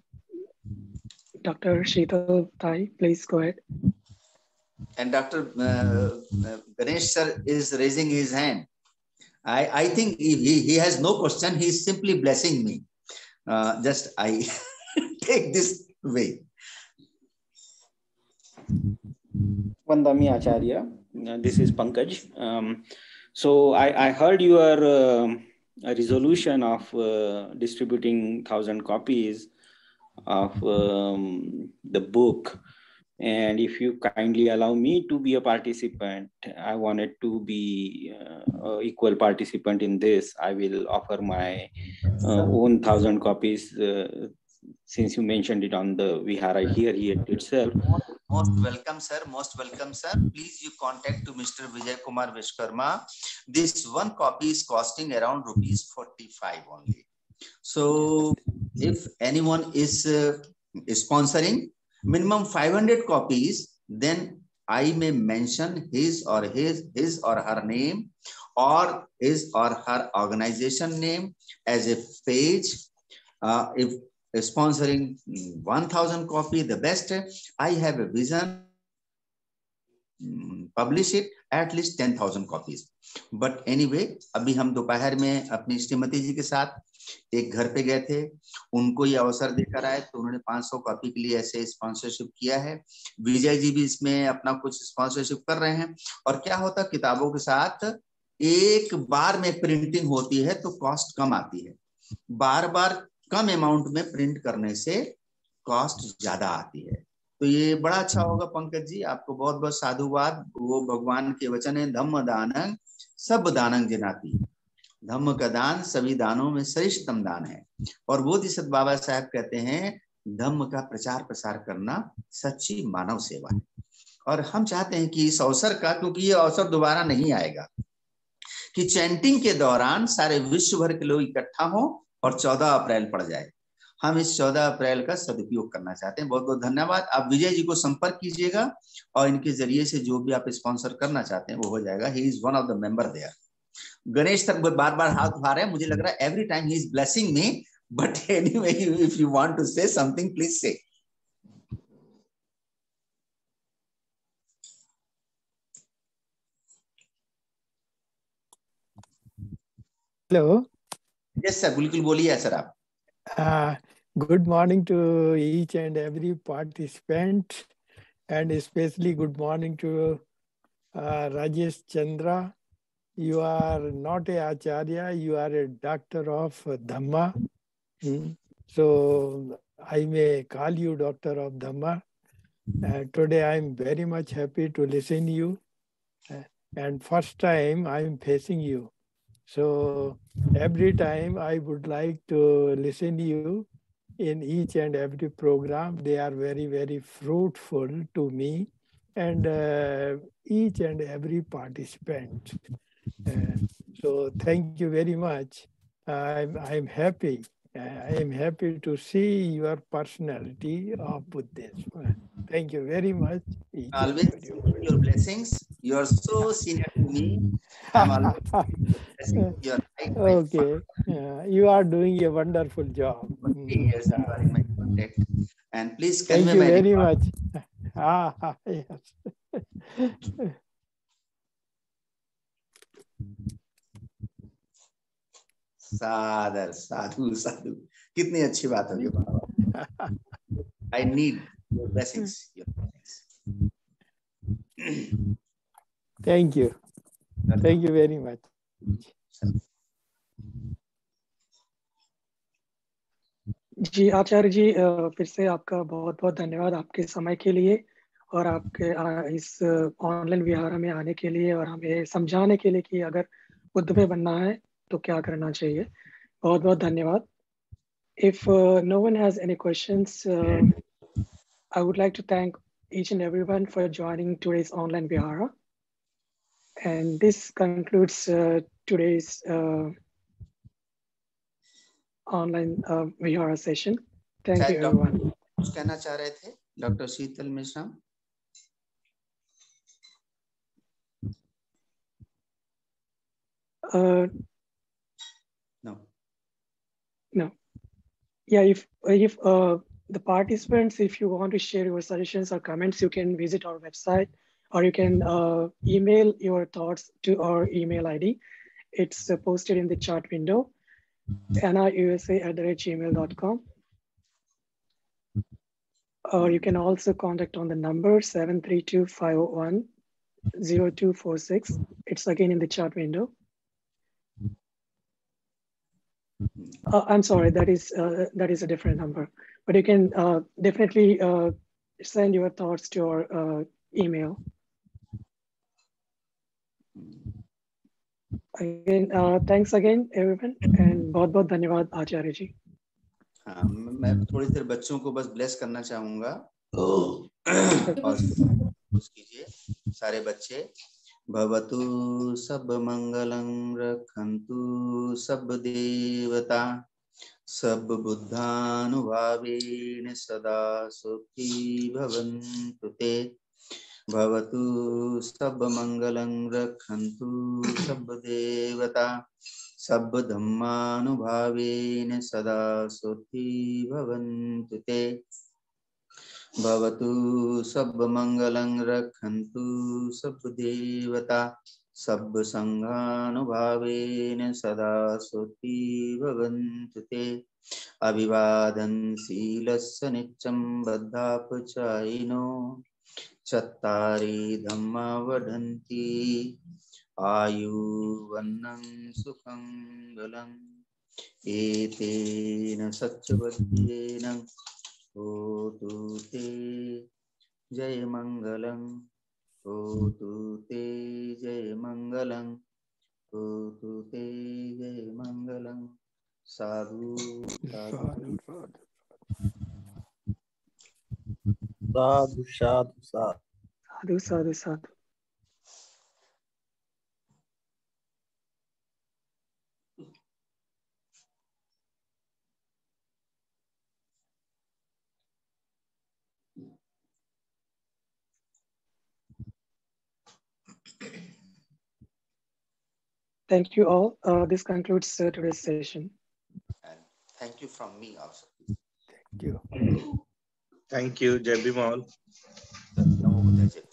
Dr. Sheetal Thai, please go ahead. And Dr. Ganesh sir is raising his hand. I think he has no question. He is simply blessing me. Just I take this way. Vandami Acharya, this is Pankaj. So I heard your resolution of distributing 1,000 copies of the book. And if you kindly allow me to be a participant, I wanted to be equal participant in this. I will offer my own 1,000 copies since you mentioned it on the Vihara here itself. Most welcome, sir. Most welcome, sir. Please, you contact to Mr. Vijay Kumar Vishkarma. This one copy is costing around rupees 45 only. So, if anyone is sponsoring minimum 500 copies, then I may mention his or her name or his or her organization name as a page. If sponsoring 1,000 copy, the best. I have a vision, publish it at least 10,000 copies. But anyway, अभी हम दोपहर में अपनी श्रीमती जी के साथ एक घर पे गए थे, उनको ये अवसर देकर आए तो उन्होंने 500 कॉपी के लिए ऐसे स्पॉन्सरशिप किया है। विजय जी भी इसमें अपना कुछ स्पॉन्सरशिप कर रहे हैं। और क्या होता, किताबों के साथ एक बार में प्रिंटिंग होती है तो कॉस्ट कम आती है, बार बार कम अमाउंट में प्रिंट करने से कॉस्ट ज्यादा आती है। तो ये बड़ा अच्छा होगा पंकज जी, आपको बहुत बहुत साधुवाद। वो भगवान के वचन है, धम्म दानंग सब दानंग जिनाती। धम्म का दान सभी दानों में श्रेष्ठतम दान है। और बोधिसत्व बाबा साहब कहते हैं धम्म का प्रचार प्रसार करना सच्ची मानव सेवा है। और हम चाहते हैं कि इस अवसर का, क्योंकि ये अवसर दोबारा नहीं आएगा, कि चैंटिंग के दौरान सारे विश्व भर के लोग इकट्ठा हो और 14 अप्रैल पड़ जाए। हम इस 14 अप्रैल का सदुपयोग करना चाहते हैं। बहुत बहुत धन्यवाद। आप विजय जी को संपर्क कीजिएगा और इनके जरिए से जो भी आप स्पॉन्सर करना चाहते हैं वो हो जाएगा। He is one of the member there. Ganesh sir बार बार हाथ उठा रहे हैं, मुझे लग रहा है every time he is blessing me, but anyway if you want to say something please say. Hello. Yes sir, बिल्कुल बोलिए सर आप. Good morning to each and every participant, and especially good morning to Rajesh Chandra. You are not a Acharya, you are a doctor of Dhamma. So I may call you doctor of Dhamma. Today I am very much happy to listen to you. And first time I am facing you. So every time I would like to listen to you in each and every program. They are very, very fruitful to me and each and every participant. So thank you very much. I'm happy. I am happy to see your personality of Buddhism. Thank you very much. Always your blessings. You are so senior to me. I'm always blessing. You are like my Okay. You are doing a wonderful job. 20 years you are in my contact. And please Thank convey you my very regard. much. Yes. सादर साधु साधु कितनी अच्छी बात होगी बाबा. I need your blessings. Your blessings. Thank you. Thank you very much. जी आचार्य जी, फिर से आपका बहुत बहुत धन्यवाद आपके समय के लिए और आपके इस ऑनलाइन विहार में आने के लिए और हमें समझाने के लिए कि अगर बुद्ध में बनना है तो क्या करना चाहिए. बहुत बहुत धन्यवाद. If no one has any questions, I would like to thank each and everyone for joining today's online vihara. And this concludes today's online vihara session. Thank you, everyone. कुछ कहना चाह रहे थे doctor Sheetal Mishra? No. Yeah, if the participants, if you want to share your suggestions or comments, you can visit our website or you can email your thoughts to our email ID. It's posted in the chat window, anausa@gmail.com. Or you can also contact on the number 732-501-0246. It's again in the chat window. I'm sorry, that is a different number, but you can definitely send your thoughts to our email. Again, thanks again, everyone, and बहुत बहुत धन्यवाद आचार्य जी. हाँ, मैं थोड़ी देर बच्चों को बस ब्लेस करना चाहूंगा. कीजिए सारे बच्चे. भवतु सब मंगलं रक्षन्तु सब देवता सब बुद्धानुभावेन सदा सुखी भवन्तु ते. भवतु सब मंगलं रक्षन्तु सब देवता सब धम्मानुभावेन सदा सुखी भवन्तु ते. भवतु सब मंगलं रक्षन्तु सब देवता सब संघानुभावेन सदा सुखी भवन्तु ते. अभिवादन शीलस्य नित्यं बद्धापचायिनो चत्तारि धम्मा वदन्ति आयुर्वन्नं सुखं बलम्. एतेन सच्चवद्येन होतु ते जय मंगलं. होतु ते जय मंगलं. होतु ते जय मंगलं. साधु साधु साधु साधु साधु साधु साधु. Thank you all. This concludes today's session. And thank you from me also. Thank you. Thank you, Jai Bhim all. Namo Buddhaya.